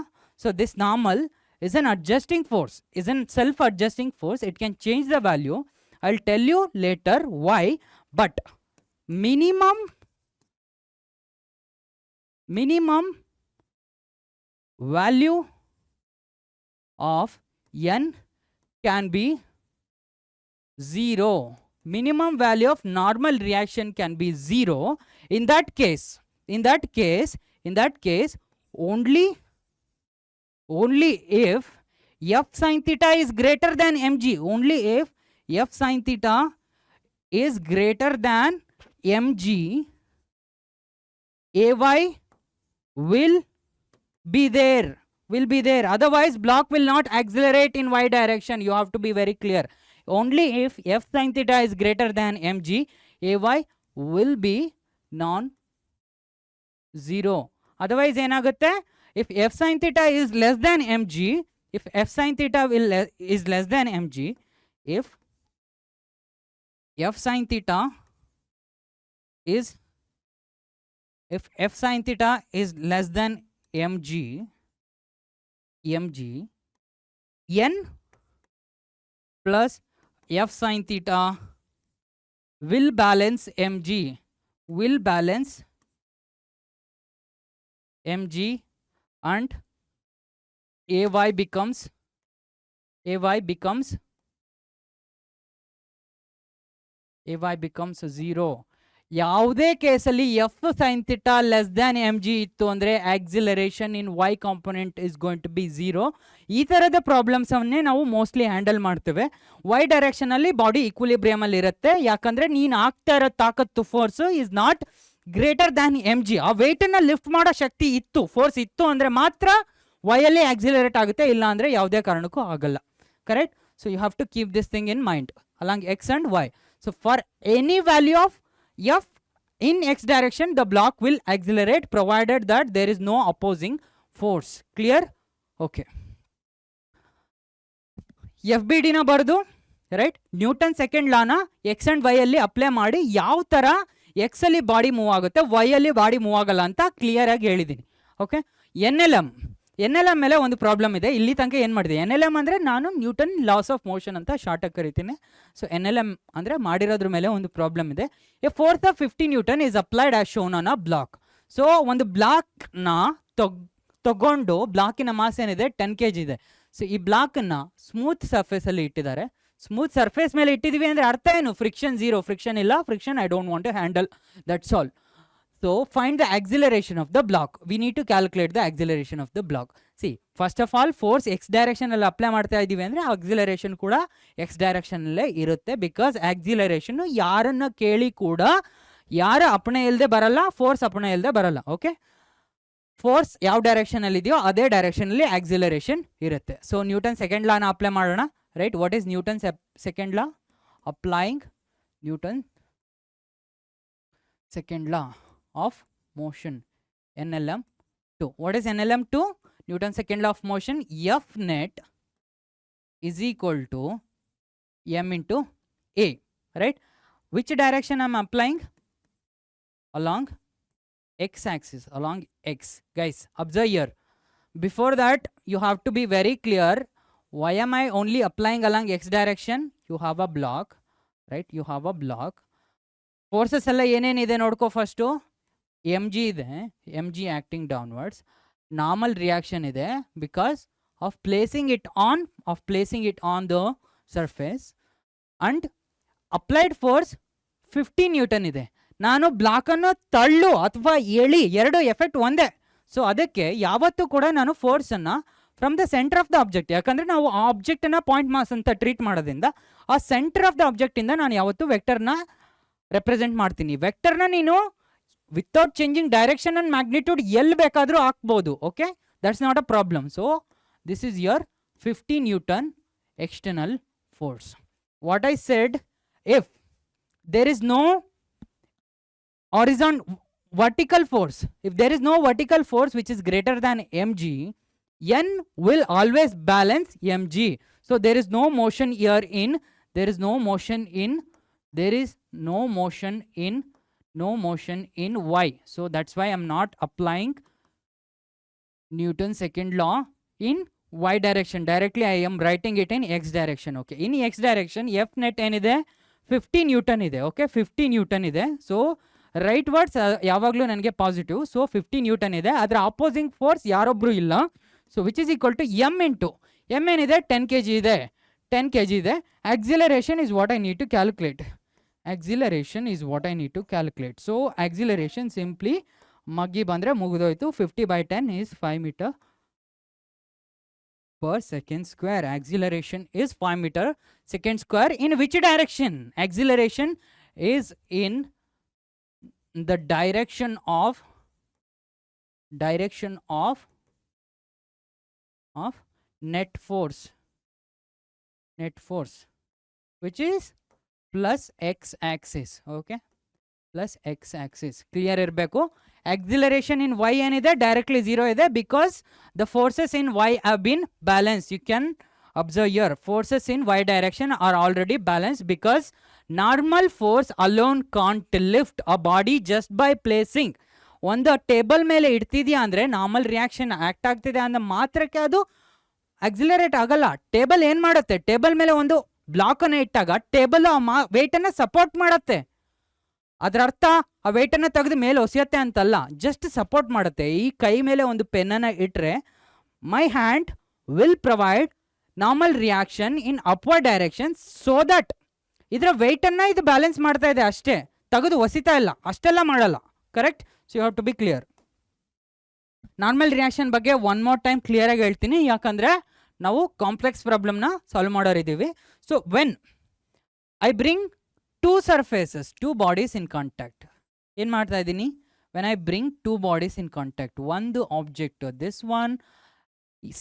so this normal is an adjusting force, is an self-adjusting force. It can change the value. I'll tell you later why. But minimum value of n can be 0. Minimum value of normal reaction can be 0. In that case, only if f sin theta is greater than mg, only if f sin theta is greater than mg, ay will be there. Otherwise block will not accelerate in y direction. You have to be very clear. Only if f sin theta is greater than mg, ay will be non-zero. Otherwise ಏನಾಗುತ್ತೆ, if f sin theta is less than mg, if f sin theta is less than mg, if f sin theta is less than mg, n plus f sin theta will balance mg, and ay becomes 0. ಯಾವುದೇ ಕೇಸಲ್ಲಿ F sine theta less than M G ಇತ್ತು ಅಂದರೆ acceleration in Y component is going to be 0. ಈ ಥರದ ಪ್ರಾಬ್ಲಮ್ಸನ್ನೇ ನಾವು mostly handle ಮಾಡ್ತೇವೆ. Y ಡೈರೆಕ್ಷನಲ್ಲಿ ಬಾಡಿ ಈಕ್ವಿಲಿಬ್ರಿಯಮಲ್ಲಿ ಇರುತ್ತೆ, ಯಾಕಂದರೆ ನೀನು ಆಗ್ತಾ ಇರೋ ತಾಕತ್ತು force is not greater than M G. ಆ ವೆಯ್ಟನ್ನು ಲಿಫ್ಟ್ ಮಾಡೋ ಶಕ್ತಿ ಇತ್ತು, ಫೋರ್ಸ್ ಇತ್ತು ಅಂದರೆ ಮಾತ್ರ ವೈಯಲ್ಲಿ ಆಕ್ಸಿಲರೇಟ್ ಆಗುತ್ತೆ, ಇಲ್ಲ ಅಂದರೆ ಯಾವುದೇ ಕಾರಣಕ್ಕೂ ಆಗಲ್ಲ. Correct? So you have to keep this thing in mind along X and Y. So for any value of f in x direction the block will accelerate provided that there is no opposing force. Clear? Okay. FBD na bardu, right? Newton second law na x and y alli apply ಮಾಡಿ ಯಾವ ತರ x ಅಲ್ಲಿ body move ಆಗುತ್ತೆ y ಅಲ್ಲಿ body move ಆಗಲ್ಲ ಅಂತ clear ಆಗಿ ಹೇಳಿದ್ದೀನಿ. ಓಕೆ. ಎನ್ ಎಲ್ ಎಮ್ ಮೇಲೆ ಒಂದು ಪ್ರಾಬ್ಲಮ್ ಇದೆ. ಇಲ್ಲಿ ತನಕ ಏನು ಮಾಡಿದೆ, ಎನ್ ಎಲ್ ಎಮ್ ಅಂದರೆ ನಾನು ನ್ಯೂಟನ್ ಲಾಸ್ ಆಫ್ ಮೋಷನ್ ಅಂತ ಶಾರ್ಟಾಗಿ ಕರಿತೀನಿ. ಸೊ ಎನ್ ಎಲ್ ಎಮ್ ಅಂದರೆ ಮಾಡಿರೋದ್ರ ಮೇಲೆ ಒಂದು ಪ್ರಾಬ್ಲಮ್ ಇದೆ. A force of 50 newton is applied as shown on a block. So ಒಂದು ಬ್ಲಾಕ್ನ ತಗೊಂಡು, ಬ್ಲಾಕಿನ ಮಾಸ್ ಏನಿದೆ 10 kg ಇದೆ. ಸೊ ಈ ಬ್ಲಾಕನ್ನು ಸ್ಮೂತ್ ಸರ್ಫೇಸಲ್ಲಿ ಇಟ್ಟಿದ್ದಾರೆ. ಸ್ಮೂತ್ ಸರ್ಫೇಸ್ ಮೇಲೆ ಇಟ್ಟಿದ್ದೀವಿ ಅಂದರೆ ಅರ್ಥ ಏನು? ಫ್ರಿಕ್ಷನ್ 0, ಫ್ರಿಕ್ಷನ್ ಇಲ್ಲ, friction I don't want to handle, that's all. So find the acceleration of the block. We need to calculate the acceleration of the block. See, first of all, force x direction ಅಲ್ಲಿ apply ಮಾಡ್ತಾ ಇದ್ದೀವಿ ಅಂದರೆ acceleration ಕೂಡ x direction ಅಲ್ಲೇ ಇರುತ್ತೆ. Because acceleration ಯಾರನ್ನ ಕೇಳಿ ಕೂಡ ಯಾರ ಅಪ್ಪಣೆ ಇಲ್ಲದೆ ಬರಲ್ಲ, ಫೋರ್ಸ್ ಅಪ್ಪಣೆ ಇಲ್ಲದೆ ಬರಲ್ಲ. ಓಕೆ, ಫೋರ್ಸ್ ಯಾವ ಡೈರೆಕ್ಷನ್ ಅಲ್ಲಿ ಇದೆಯೋ ಅದೇ ಡೈರೆಕ್ಷನ್ ಅಲ್ಲಿ ಆಕ್ಸಿಲರೇಷನ್ ಇರುತ್ತೆ. ಸೊ ನ್ಯೂಟನ್ ಸೆಕೆಂಡ್ ಲಾನ ಅಪ್ಲೈ ಮಾಡೋಣ. Right, what is Newton second law? Applying Newton second law of motion, NLM2. What is NLM2? Newton's second law of motion. F net is equal to m into a. Right? Which direction I'm applying? Along x axis, along x. Guys, observe here. Before that, you have to be very clear. Why am I only applying along x direction? You have a block. Right? You have a block. Forces ಎಲ್ಲ ಏನೇನಿದೆ ನೋಡ್ಕೋ first. M g ಇದೆ, m g acting downwards. Normal reaction ಇದೆ because of placing it on the surface. And applied force 50 newton ಇದೆ. ನಾನು ಬ್ಲಾಕನ್ನು ತಳ್ಳು ಅಥವಾ ಎಳಿ ಎರಡು effect ಒಂದೇ. ಸೊ ಅದಕ್ಕೆ ಯಾವತ್ತೂ ಕೂಡ ನಾನು ಫೋರ್ಸನ್ನು from the centre of the object, ಯಾಕಂದರೆ ನಾವು ಆ ಆಬ್ಜೆಕ್ಟನ್ನು ಪಾಯಿಂಟ್ ಮಾಸ್ ಅಂತ ಟ್ರೀಟ್ ಮಾಡೋದ್ರಿಂದ ಆ ಸೆಂಟರ್ ಆಫ್ ದ ಆಬ್ಜೆಕ್ಟಿಂದ ನಾನು ಯಾವತ್ತೂ ವೆಕ್ಟರ್ನ ರೆಪ್ರೆಸೆಂಟ್ ಮಾಡ್ತೀನಿ. ವೆಕ್ಟರ್ನ ನೀನು without changing direction and magnitude ಎಲ್ಲಿ ಬೇಕಾದರೂ ಹಾಕ್ಬೋದು. Okay, that's not a problem. So this is your 50 Newton external force. What I said, if there is no vertical force, if there is no vertical force which is greater than mg, n will always balance mg. So there is no motion here in, there is no motion in, there is no motion in, no motion in y. So that's why I'm not applying Newton's second law in y direction. Directly I am writing it in x direction. Okay, in x direction f net ಏನಿದೆ 50 Newton ಇದೆ. Okay, 50 Newton ಇದೆ. So right words ಯಾವಾಗಲೂ ನನಗೆ positive. So 50 Newton ಇದೆ, ಅದರ ಆಪೋಸಿಂಗ್ force ಯಾರೊಬ್ಬರು ಇಲ್ಲ. So which is equal to M into M ಏನಿದೆ 10 kg ಇದೆ, 10 kg ಇದೆ. Acceleration is what I need to calculate. Acceleration is what I need to calculate. So acceleration simply ಮಗ್ಗಿ ಬಂದರೆ ಮುಗಿದೋಯ್ತು. 50/10 is 5 meter per second square. Acceleration is 5 meter second square. In which direction? Acceleration is in the direction of net force, which is plus x axis. Okay, plus x axis. Clear ಇರಬೇಕು. Acceleration in y ಏನಿದೆ directly 0 ಇದೆ, because the forces in y have been balanced. You can observe here, forces in y direction are already balanced, because normal force alone can't lift a body just by placing. ಒಂದು table ಮೇಲೆ ಇಡ್ತಿದ್ಯಾ ಅಂದರೆ normal reaction act ಆಗ್ತಿದೆ ಅಂದ ಮಾತ್ರಕ್ಕೆ ಅದು accelerate ಆಗಲ್ಲ. Table ಏನು ಮಾಡುತ್ತೆ, ಟೇಬಲ್ ಮೇಲೆ ಒಂದು ಬ್ಲಾಕನ್ನು ಇಟ್ಟಾಗ ಟೇಬಲ್ ಆ ವೆಯ್ಟನ್ನು ಸಪೋರ್ಟ್ ಮಾಡುತ್ತೆ. ಅದರ ಅರ್ಥ ಆ ವೆಯ್ಟನ್ನು ತೆಗೆದು ಮೇಲೆ ಒಸೆಯುತ್ತೆ ಅಂತಲ್ಲ, ಜಸ್ಟ್ ಸಪೋರ್ಟ್ ಮಾಡುತ್ತೆ. ಈ ಕೈ ಮೇಲೆ ಒಂದು ಪೆನ್ನನ್ನು ಇಟ್ಟರೆ my hand will provide normal reaction in upward direction, so that ಇದರ ವೆಯ್ಟನ್ನು ಇದು ಬ್ಯಾಲೆನ್ಸ್ ಮಾಡ್ತಾ ಇದೆ ಅಷ್ಟೇ, ತೆಗೆದು ಒಸಿತಾ ಇಲ್ಲ, ಅಷ್ಟೆಲ್ಲ ಮಾಡಲ್ಲ. Correct? So you have to be clear. Normal reaction ಬಗ್ಗೆ ಒನ್ ಮೋರ್ ಟೈಮ್ ಕ್ಲಿಯರಾಗಿ ಹೇಳ್ತೀನಿ, ಯಾಕಂದರೆ ನಾವು ಕಾಂಪ್ಲೆಕ್ಸ್ ಪ್ರಾಬ್ಲಮ್ನ ಸಾಲ್ವ್ ಮಾಡೋರಿದ್ದೀವಿ. So when I bring two surfaces, two bodies in contact, ಏನು ಮಾಡ್ತಾ ಇದ್ದೀನಿ, when I bring two bodies in contact, ಒಂದು ಆಬ್ಜೆಕ್ಟ್ ದಿಸ್ ಒನ್,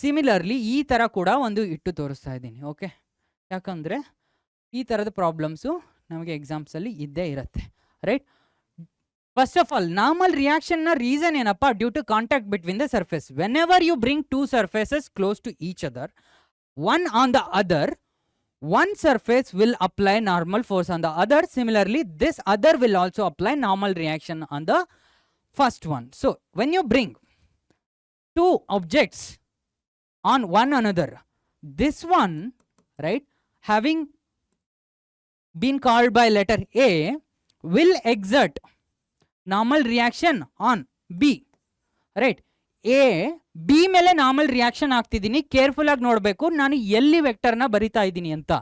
ಸಿಮಿಲರ್ಲಿ ಈ ಥರ ಕೂಡ ಒಂದು ಇಟ್ಟು ತೋರಿಸ್ತಾ ಇದ್ದೀನಿ. ಓಕೆ, ಯಾಕಂದರೆ ಈ ಥರದ ಪ್ರಾಬ್ಲಮ್ಸು ನಮಗೆ ಎಕ್ಸಾಮ್ಸಲ್ಲಿ ಇದ್ದೇ ಇರುತ್ತೆ. Right? First of all normal ರಿಯಾಕ್ಷನ್ನ ರೀಸನ್ ಏನಪ್ಪ, due to contact between the surface. Whenever you bring two surfaces close to each other, one on the other, one surface will apply normal force on the other. Similarly, this other will also apply normal reaction on the first one. So when you bring two objects on one another, this one, right, having been called by letter A, will exert normal reaction on B. Right? A B ಮೇಲೆ normal reaction ಆಗ್ತಿದ್ದೀನಿ. Careful ಆಗಿ ನೋಡಬೇಕು ನಾನು ಎಲ್ಲಿ ವೆಕ್ಟರ್ನ ಬರಿತಾ ಇದ್ದೀನಿ ಅಂತ.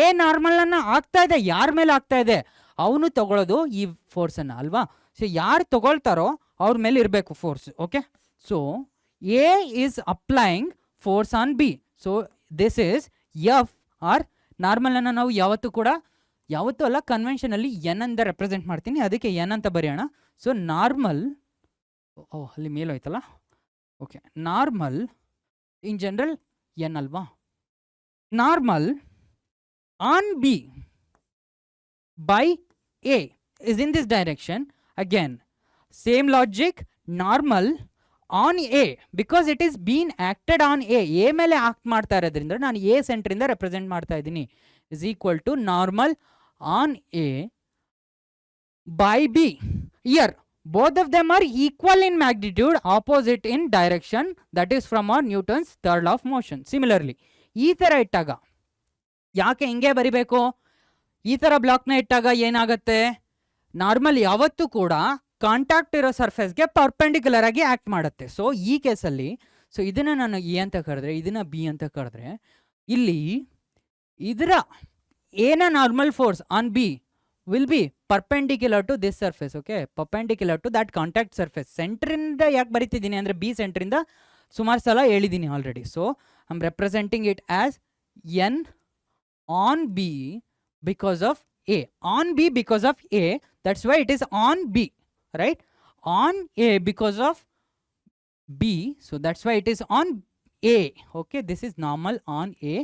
A ನಾರ್ಮಲನ್ನು ಆಗ್ತಾ ಇದೆ, ಯಾರ ಮೇಲೆ ಆಗ್ತಾ ಇದೆ, ಅವನು ತಗೊಳ್ಳೋದು ಈ ಫೋರ್ಸನ್ನು ಅಲ್ವಾ. ಸೊ ಯಾರು ತಗೊಳ್ತಾರೋ ಅವ್ರ ಮೇಲೆ ಇರಬೇಕು force. Okay, so A is applying force on B. So this is F R. ನಾರ್ಮಲನ್ನು ನಾವು ಯಾವತ್ತೂ ಅಲ್ಲ, ಕನ್ವೆನ್ಷನಲ್ಲಿ ಎನ್ ಅಂತ ರೆಪ್ರೆಸೆಂಟ್ ಮಾಡ್ತೀನಿ, ಅದಕ್ಕೆ ಎನ್ ಅಂತ ಬರೆಯೋಣ. ಸೊ ನಾರ್ಮಲ್, ಅಲ್ಲಿ ಮೇಲೋಯ್ತಲ್ಲ. Okay, normal in general N ಅಲ್ವಾ. Normal on B by A is in this direction. Again same logic, normal on A because it is been acted on A. A ಮೇಲೆ act ಮಾಡ್ತಾ ಇರೋದ್ರಿಂದ ನಾನು A ಸೆಂಟ್ರಿಂದ represent ಮಾಡ್ತಾ ಇದ್ದೀನಿ. Is equal to normal on A by B. Here both of them are equal in magnitude, opposite in direction. That is from our Newton's third law of motion. Similarly, ಈ ಥರ ಇಟ್ಟಾಗ ಯಾಕೆ ಹಿಂಗೆ ಬರಿಬೇಕು, ಈ ಥರ ಬ್ಲಾಕ್ನ ಇಟ್ಟಾಗ ಏನಾಗುತ್ತೆ, ನಾರ್ಮಲ್ ಯಾವತ್ತೂ ಕೂಡ ಕಾಂಟ್ಯಾಕ್ಟ್ ಇರೋ ಸರ್ಫೇಸ್ಗೆ ಪರ್ಪೆಂಡಿಕ್ಯುಲರ್ ಆಗಿ ಆ್ಯಕ್ಟ್ ಮಾಡುತ್ತೆ. ಸೊ ಈ ಕೇಸಲ್ಲಿ, ಸೊ ಇದನ್ನು ನಾನು ಎ ಅಂತ ಕರೆದ್ರೆ, ಇದನ್ನು ಬಿ ಅಂತ ಕರೆದ್ರೆ, ಇಲ್ಲಿ ಇದರ ಎನ normal force on B will be perpendicular to this surface. Okay, perpendicular to that contact surface. Center ಇಂದ ಯಾಕೆ ಬರೀತಿದ್ದೀನಿ ಅಂದರೆ ಬಿ ಸೆಂಟ್ರಿಂದ ಸುಮಾರು ಸಲ ಹೇಳಿದ್ದೀನಿ already. So I am representing it as n on B because of A. On B because of A, that's why it is on B, right? On A because of B, so that's why it is on A. Okay, this is normal on A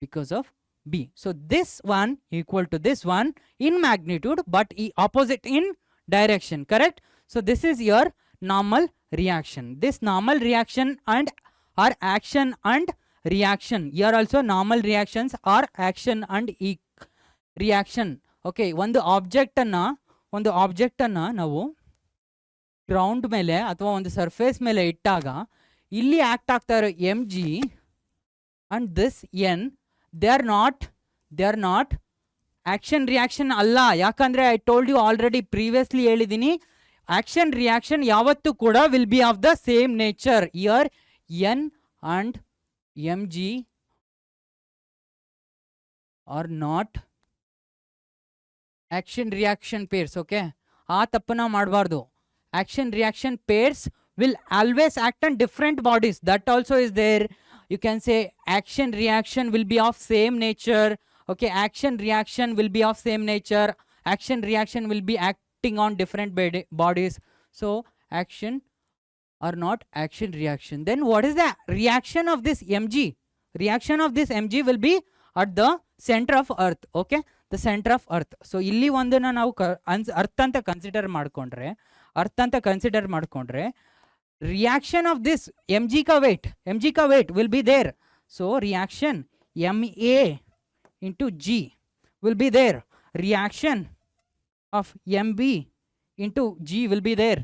because of B. So this one equal to this one in magnitude but opposite in direction, correct? So this is your normal reaction. This normal reaction and or action and reaction, here also normal reactions or action and reaction. Okay, ಒಂದು ಆಬ್ಜೆಕ್ಟನ್ನು ನಾವು ground ಮೇಲೆ ಅಥವಾ ಒಂದು surface ಮೇಲೆ ಇಟ್ಟಾಗ ಇಲ್ಲಿ act ಆಗ್ತಾ ಇರೋ M G and this N they are not action reaction ಅಲ್ಲ. ಯಾಕಂದರೆ I told you already previously ಹೇಳಿದ್ದೀನಿ, ಆಕ್ಷನ್ ರಿಯಾಕ್ಷನ್ ಯಾವತ್ತೂ ಕೂಡ will be of the same nature. Here N and mg are not action reaction pairs. Okay, ಆ ತಪ್ಪನ್ನ ಮಾಡಬಾರ್ದು. action reaction pairs will always act on different bodies. That also is there. You can say action reaction will be of same nature. Okay, action reaction will be of same nature. Action reaction will be acting on different bodies. So action or not action reaction. Then what is the reaction of this mg? Reaction of this mg will be at the center of earth. Okay, the center of earth. So ಇಲ್ಲಿ ಒಂದನ್ನ ನಾವು ಅರ್ಥ ಅಂತ consider ಮಾಡ್ಕೊಂಡ್ರೆ reaction of this mg ka weight will be there. So reaction ma into g will be there. Reaction of mb into g will be there,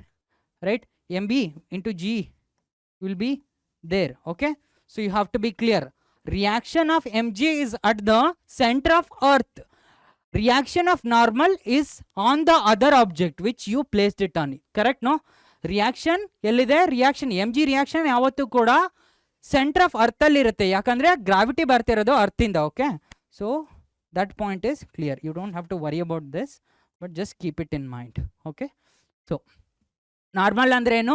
right? mb into g will be there. Okay, so you have to be clear. Reaction of mg is at the center of earth. Reaction of normal is on the other object which you placed it on. Correct? No, reaction ellide reaction mg reaction yavattu kuda center of earth alli irutte, yakandre gravity bartirodu earth inda. Okay, so that point is clear. You don't have to worry about this, but just keep it in mind. Okay, so normal ಅಂದ್ರೆ ಏನು,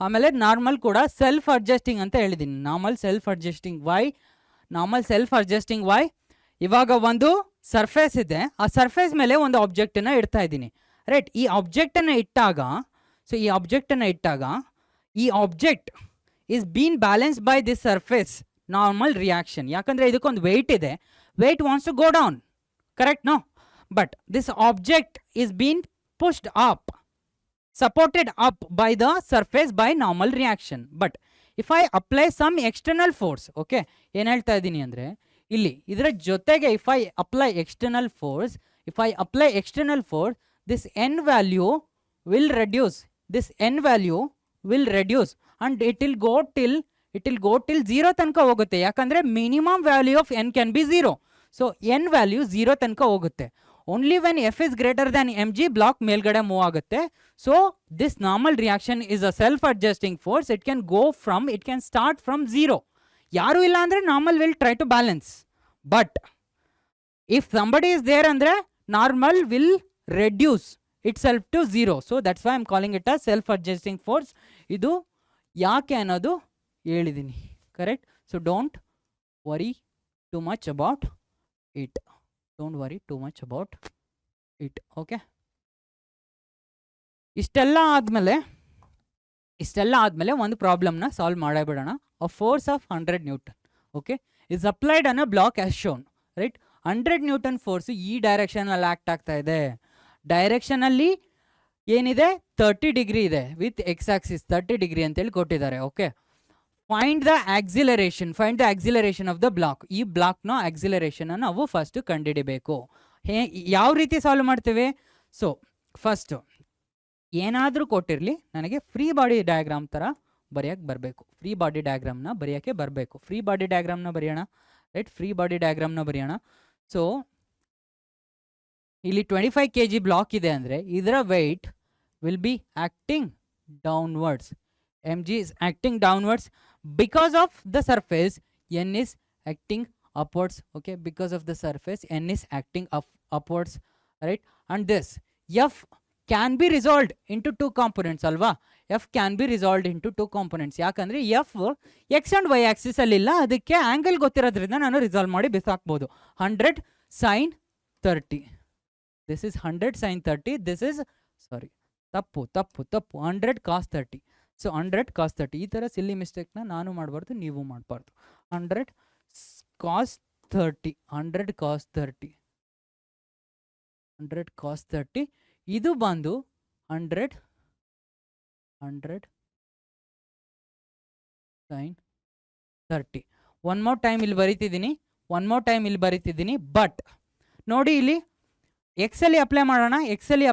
ಆಮೇಲೆ normal ಕೂಡ self adjusting ಅಂತ ಹೇಳಿದ್ದೀನಿ. Normal self adjusting Y ಇವಾಗ ಒಂದು surface ಇದೆ, ಆ ಸರ್ಫೇಸ್ ಮೇಲೆ ಒಂದು ಆಬ್ಜೆಕ್ಟನ್ನು ಇಡ್ತಾ ಇದ್ದೀನಿ, ರೈಟ್? ಈ ಆಬ್ಜೆಕ್ಟನ್ನು ಇಟ್ಟಾಗ ಈ object is been balance by this surface, normal reaction. ಯಾಕಂದರೆ ಇದಕ್ಕೊಂದು ವೆಯ್ಟ್ ಇದೆ, weight wants to go down, correct? No, but this object is been pushed up, supported up by the surface by normal reaction. But if I apply some external force, okay, ಏನು ಹೇಳ್ತಾ ಇದ್ದೀನಿ ಅಂದರೆ ಇಲ್ಲಿ ಇದರ ಜೊತೆಗೆ if I apply external force, this n value will reduce, and it will go till 0 ತನಕ ಹೋಗುತ್ತೆ. ಯಾಕಂದರೆ minimum value of n can be 0. So n value 0 ತನಕ ಹೋಗುತ್ತೆ. Only when f is greater than mg block ಮೇಲ್ಗಡೆ move ಆಗುತ್ತೆ. So this normal reaction is a self adjusting force. It can start from 0. ಯಾರು ಇಲ್ಲ ಅಂದ್ರೆ normal will try to balance, but if somebody is there andre normal will reduce itself to 0. So that's why I'm calling it a self adjusting force. ಇದು ಯಾಕೆ ಅನ್ನೋದು ಹೇಳಿದ್ದೀನಿ, correct? So don't worry too much about it. Okay, ಇಷ್ಟೆಲ್ಲ ಆದಮೇಲೆ ಒಂದು ಪ್ರಾಬ್ಲಮ್ನ solve ಮಾಡಬಿಡೋಣ. A force of 100 Newton, okay, is applied on a block as shown, right? 100 Newton force ಈ ಡೈರೆಕ್ಷನಲ್ಲಿ ಆಕ್ಟ್ ಆಗ್ತಾ ಇದೆ. ಡೈರೆಕ್ಷನಲ್ಲಿ ಏನಿದೆ, 30 ಡಿಗ್ರಿ ಇದೆ, ವಿತ್ ಎಕ್ಸ್ ಆಕ್ಸಿಸ್ 30 ಡಿಗ್ರಿ ಅಂತೇಳಿ ಕೊಟ್ಟಿದ್ದಾರೆ. Okay, find the acceleration of the block. ಈ ಬ್ಲಾಕ್ನ ಆಕ್ಸಿಲರೇಷನ್ ನಾವು ಫಸ್ಟ್ ಕಂಡುಹಿಡಿಬೇಕು. ಯಾವ ರೀತಿ ಸಾಲ್ವ್ ಮಾಡ್ತೇವೆ? ಸೊ ಫಸ್ಟ್ ಏನಾದರೂ ಕೊಟ್ಟಿರಲಿ, ನನಗೆ ಫ್ರೀ ಬಾಡಿ ಡಯಾಗ್ರಾಮ್ ಥರ ಬರೆಯೋಕ್ಕೆ ಬರಬೇಕು. ಫ್ರೀ ಬಾಡಿ ಡಯಾಗ್ರಾಮ್ನ ಬರೆಯೋಣ, ರೈಟ್? ಫ್ರೀ ಬಾಡಿ ಡಯಾಗ್ರಾಮ್ನ ಬರೆಯೋಣ. ಸೊ ಇಲ್ಲಿ 25 kg ಬ್ಲಾಕ್ ಇದೆ ಅಂದರೆ ಇದರ weight will be acting downwards. mg is acting downwards because of the surface, n is acting upwards. Okay, because of the surface n is acting upwards, right? and this f can be resolved into two components alva. f can be resolved into two components. ಯಾಕಂದ್ರೆ f x and y axis ಅಲ್ಲಿ ಇಲ್ಲ, ಅದಕ್ಕೆ angle ಗೊತ್ತಿರೋದ್ರಿಂದ ನಾನು resolve ಮಾಡಿ ಬಿಸಾಕ್ಬೋದು. 100 sin 30, this is 100 sin 30, this is sorry ತಪ್ಪು 100 cos 30. So 100 cos 30. ಈ ಥರ ಸಿಲ್ಲಿ ಮಿಸ್ಟೇಕ್ನ ನಾನು ಮಾಡಬಾರ್ದು, ನೀವು ಮಾಡಬಾರ್ದು. 100 cos 30, 100 cos 30, 100 cos 30. ಇದು ಬಂದು 100 sin 30. ಒನ್ ಮೋರ್ ಟೈಮ್ ಇಲ್ಲಿ ಬರೀತಿದ್ದೀನಿ, ಬಟ್ ನೋಡಿ ಇಲ್ಲಿ ಎಕ್ಸಲ್ಲಿ ಅಪ್ಲೈ ಮಾಡೋಣ, ಎಕ್ಸಲ್ಲಿ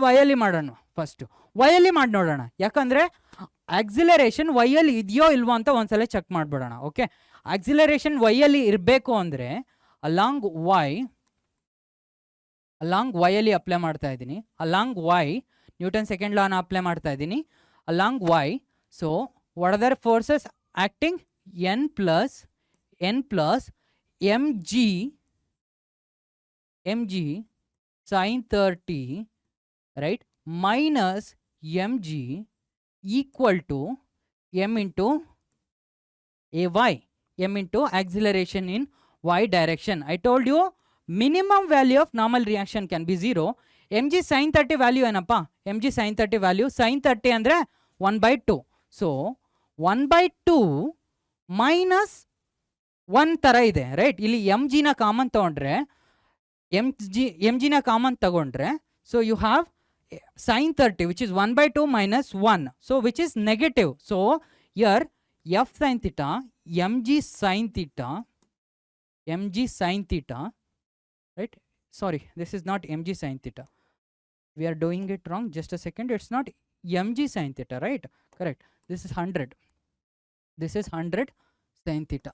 ವೈಯಲ್ಲಿ ಮಾಡೋಣ. ಫಸ್ಟು ವೈಯಲ್ಲಿ ಮಾಡಿ ನೋಡೋಣ, ಯಾಕಂದರೆ ಆಕ್ಸಿಲರೇಷನ್ ವೈಯಲ್ಲಿ ಇದೆಯೋ ಇಲ್ವೋ ಅಂತ ಒಂದ್ಸಲ ಚೆಕ್ ಮಾಡಿಬಿಡೋಣ. ಓಕೆ, ಆಕ್ಸಿಲರೇಷನ್ ವೈಯಲ್ಲಿ ಇರಬೇಕು ಅಂದರೆ ಅಲಾಂಗ್ ವೈಯಲ್ಲಿ ಅಪ್ಲೈ ಮಾಡ್ತಾ ಇದ್ದೀನಿ. ಅಲಾಂಗ್ ವೈ ನ್ಯೂಟನ್ ಸೆಕೆಂಡ್ ಲಾನ ಅಪ್ಲೈ ಮಾಡ್ತಾ ಇದ್ದೀನಿ. Along y, so what are the forces acting? n plus mg sin 30, right, minus mg equal to m into ay, m into acceleration in y direction. I told you minimum value of normal reaction can be 0. mg sin 30 value ಏನಪ್ಪ? mg sin 30 value, sin 30 ಅಂದರೆ 1/2. So 1/2 minus 1 ಥರ ಇದೆ, right? ಇಲ್ಲಿ M ಜಿನ common ತಗೊಂಡ್ರೆ, M ಜಿನ common ತಗೊಂಡ್ರೆ, so you have sin 30 which is 1/2 minus 1, so which is negative. So here f sin theta, mg sin theta, right? Sorry, this is not mg sin theta, we are doing it wrong. Just a second, it's not mg sin theta, right? Correct. This is 100 sin theta,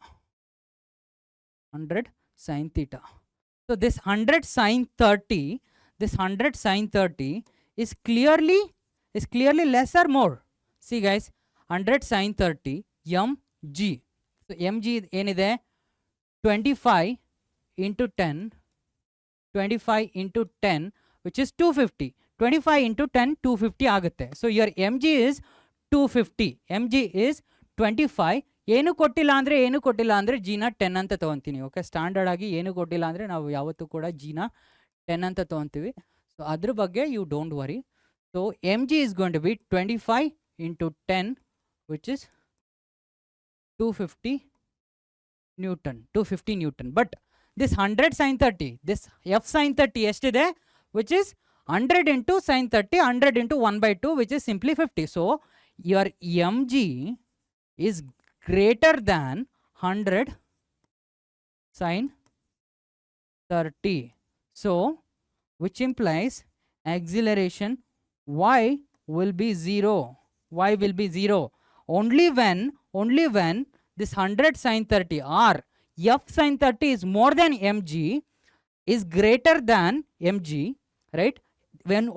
100 sin theta. So this 100 sin 30 is clearly less or more. See guys, 100 sin 30 mg, so mg ಏನಿದೆ? 25 into 10 which is 250. 25 into 10 250 ಆಗುತ್ತೆ. So your mg is 250, mg is 25. ಏನು ಕೊಟ್ಟಿಲ್ಲ ಅಂದರೆ ಜಿನ 10 ಅಂತ ತೊಗೊತೀನಿ. Okay, standard ಆಗಿ ಏನು ಕೊಟ್ಟಿಲ್ಲ ಅಂದರೆ ನಾವು ಯಾವತ್ತೂ ಕೂಡ ಜಿನ 10 ಅಂತ ತೊಗೊತೀವಿ. ಸೊ ಅದ್ರ ಬಗ್ಗೆ you don't worry. So mg is going to be 25 into 10 which is 250 Newton. But this 100 sin 30, this f sin 30 ಎಷ್ಟಿದೆ? which is 100 into sin 30, 100 into 1/2 which is simply 50. So your mg is greater than 100 sin 30. So which implies acceleration y will be 0. Only when this 100 sin 30 or f sin 30 is more than mg, is greater than mg, right?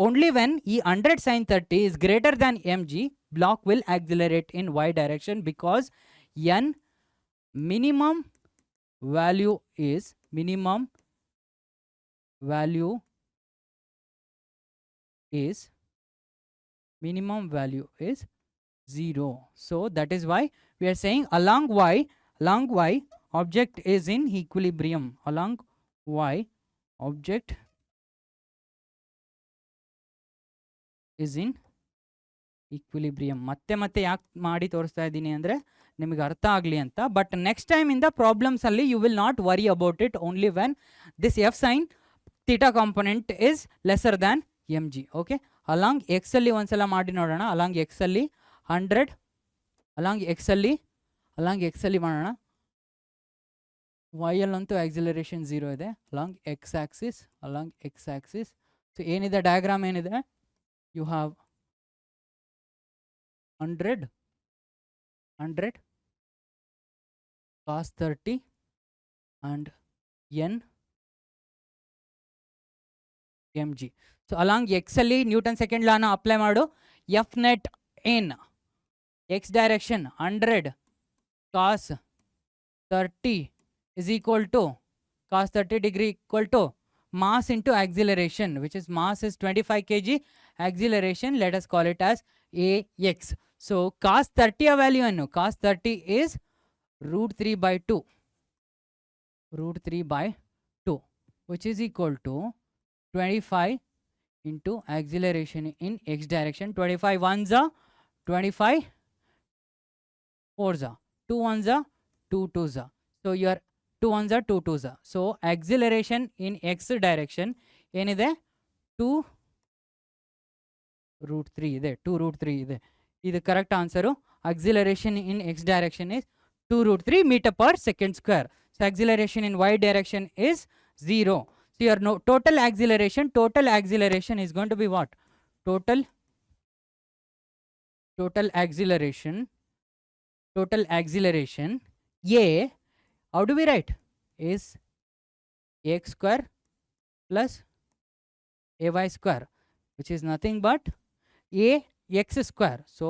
Only when e 100 sin 30 is greater than mg, block will accelerate in y direction, because n minimum value is 0. So that is why we are saying along y object is in equilibrium. Along y object is in equilibrium. ಮತ್ತೆ ಯಾಕೆ ಮಾಡಿ ತೋರಿಸ್ತಾ ಇದ್ದೀನಿ ಅಂದರೆ ನಿಮಗೆ ಅರ್ಥ ಆಗಲಿ ಅಂತ. ಬಟ್ ನೆಕ್ಸ್ಟ್ ಟೈಮ್ ಇಂದ ಪ್ರಾಬ್ಲಮ್ಸ್ ಅಲ್ಲಿ you will not worry about it, only when this F sine theta component is lesser than M G. Okay, along X ಅಲ್ಲಿ ಒಂದ್ಸಲ ಮಾಡಿ ನೋಡೋಣ. ಅಲಾಂಗ್ ಎಕ್ಸ್ ಅಲ್ಲಿ 100, ಅಲಾಂಗ್ ಎಕ್ಸ್ ಅಲ್ಲಿ ಮಾಡೋಣ. ವೈ ಅಲ್ಲಂತೂ ಆಕ್ಸಿಲರೇಷನ್ 0 ಇದೆ. ಅಲಾಂಗ್ ಎಕ್ಸ್ ಆಕ್ಸಿಸ್, ಸೊ ಏನಿದೆ ಡಯಾಗ್ರಾಮ್ ಏನಿದೆ? You have 100 cos 30 and n mg. So along X ಅಲ್ಲಿ ನ್ಯೂಟನ್ ಸೆಕೆಂಡ್ ಲಾನ ಅಪ್ಲೈ ಮಾಡು. F net in X direction 100 cos 30 is equal to cos 30 degree equal to mass into acceleration, which is mass is 25 kg, acceleration let us call it as AX. So cos 30 a value annu, cos 30 is root 3 by 2, root 3 by 2, which is equal to 25 into acceleration in x direction. 25 ones are 25 fours are 2 ones are 2 twos are. So your 2 ones are 2 twos are. So acceleration in x direction ಏನಿದೆ 2 root 3 ಇದೆ, 2 root 3 ಇದೆ. ಇದು correct answer. acceleration in x direction is 2 root 3 meter per second square. So acceleration in y direction is 0. So your total acceleration is going to be what? Total acceleration A, how do we write? Is ax square plus ay square, which is nothing but ax square. So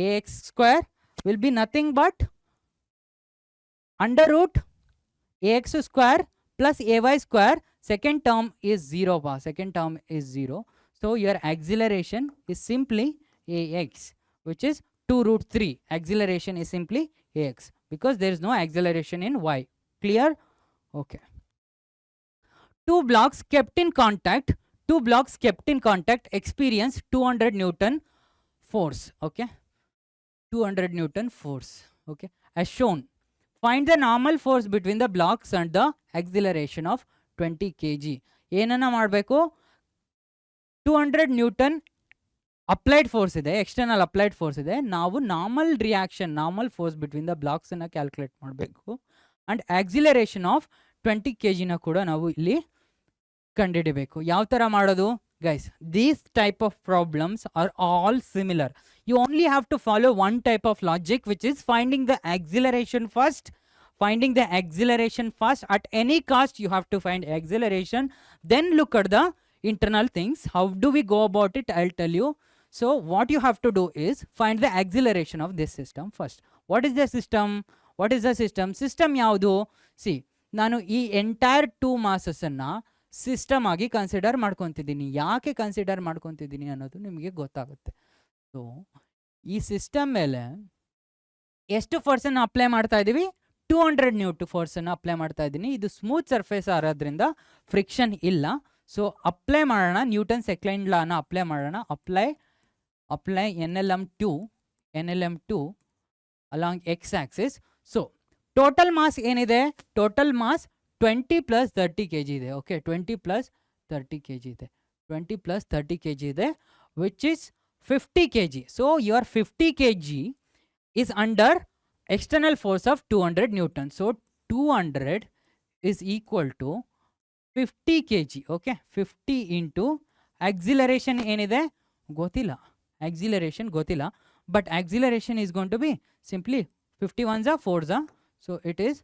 ax square will be nothing but under root ax square plus ay square. Second term is 0. Second term is 0. So your acceleration is simply ax, which is 2 root 3. Acceleration is simply ax because there is no acceleration in y. Clear? Okay. Two blocks kept in contact experience 200 Newton force. Okay. 200 Newton force. Okay. As shown. Find the normal force between the blocks and the acceleration of 20 kg. ಏನನ್ನ ಮಾಡಬೇಕು? 200 Newton applied force ಇದೆ, external applied force ಇದೆ. ನಾವು normal reaction, normal force between the blocks ಅನ್ನ calculate ಮಾಡಬೇಕು. and acceleration of 20 kg ನ ಕೂಡ ನಾವು ಇಲ್ಲಿ ಕಂಡುಹಿಡಿಯಬೇಕು. ಯಾವ ತರ ಮಾಡೋದು? Guys, these type of problems are all similar. You only have to follow one type of logic, which is finding the acceleration first. At any cost you have to find acceleration, then look at the internal things. How do we go about it? I'll tell you. So what you have to do is find the acceleration of this system first. What is the system? System ಯಾವುದು? See, ನಾನು ಈ entire 2 masses ಅನ್ನ system ಆಗಿ consider ಮಾಡ್ಕೊತಿದ್ದೀನಿ. ಯಾಕೆ consider ಮಾಡ್ಕೊತಿದ್ದೀನಿ ಅನ್ನೋದು ನಿಮಗೆ ಗೊತ್ತಾಗುತ್ತೆ. So ಈ ಸಿಸ್ಟಮ್ ಮೇಲೆ ಎಷ್ಟು ಫೋರ್ಸನ್ನು ಅಪ್ಲೈ ಮಾಡ್ತಾ ಇದ್ದೀವಿ? 200 Newton ಫೋರ್ಸನ್ನು ಅಪ್ಲೈ ಮಾಡ್ತಾ ಇದ್ದೀನಿ. ಇದು ಸ್ಮೂತ್ ಸರ್ಫೇಸ್ ಆರೋದ್ರಿಂದ ಫ್ರಿಕ್ಷನ್ ಇಲ್ಲ. ಸೊ ಅಪ್ಲೈ ಮಾಡೋಣ, ನ್ಯೂಟನ್ ಸೆಕೆಂಡ್ ಲಾನ ಅಪ್ಲೈ ಮಾಡೋಣ. Apply NLM2 along X axis. So total mass ಏನಿದೆ? ಟೋಟಲ್ ಮಾಸ್ 20 plus 30 kg ಇದೆ. ಓಕೆ, 20 plus 30 kg ಇದೆ. 20 plus 30 kg ಇದೆ, which is 50 kg. So your 50 kg is under external force of 200 Newton. So 200 is equal to 50 kg. Okay, 50 into acceleration ಏನಿದೆ? ಗೊತ್ತಿಲ್ಲ. Acceleration ಗೊತ್ತಿಲ್ಲ. But acceleration is going to be simply 51s are 4s are. So it is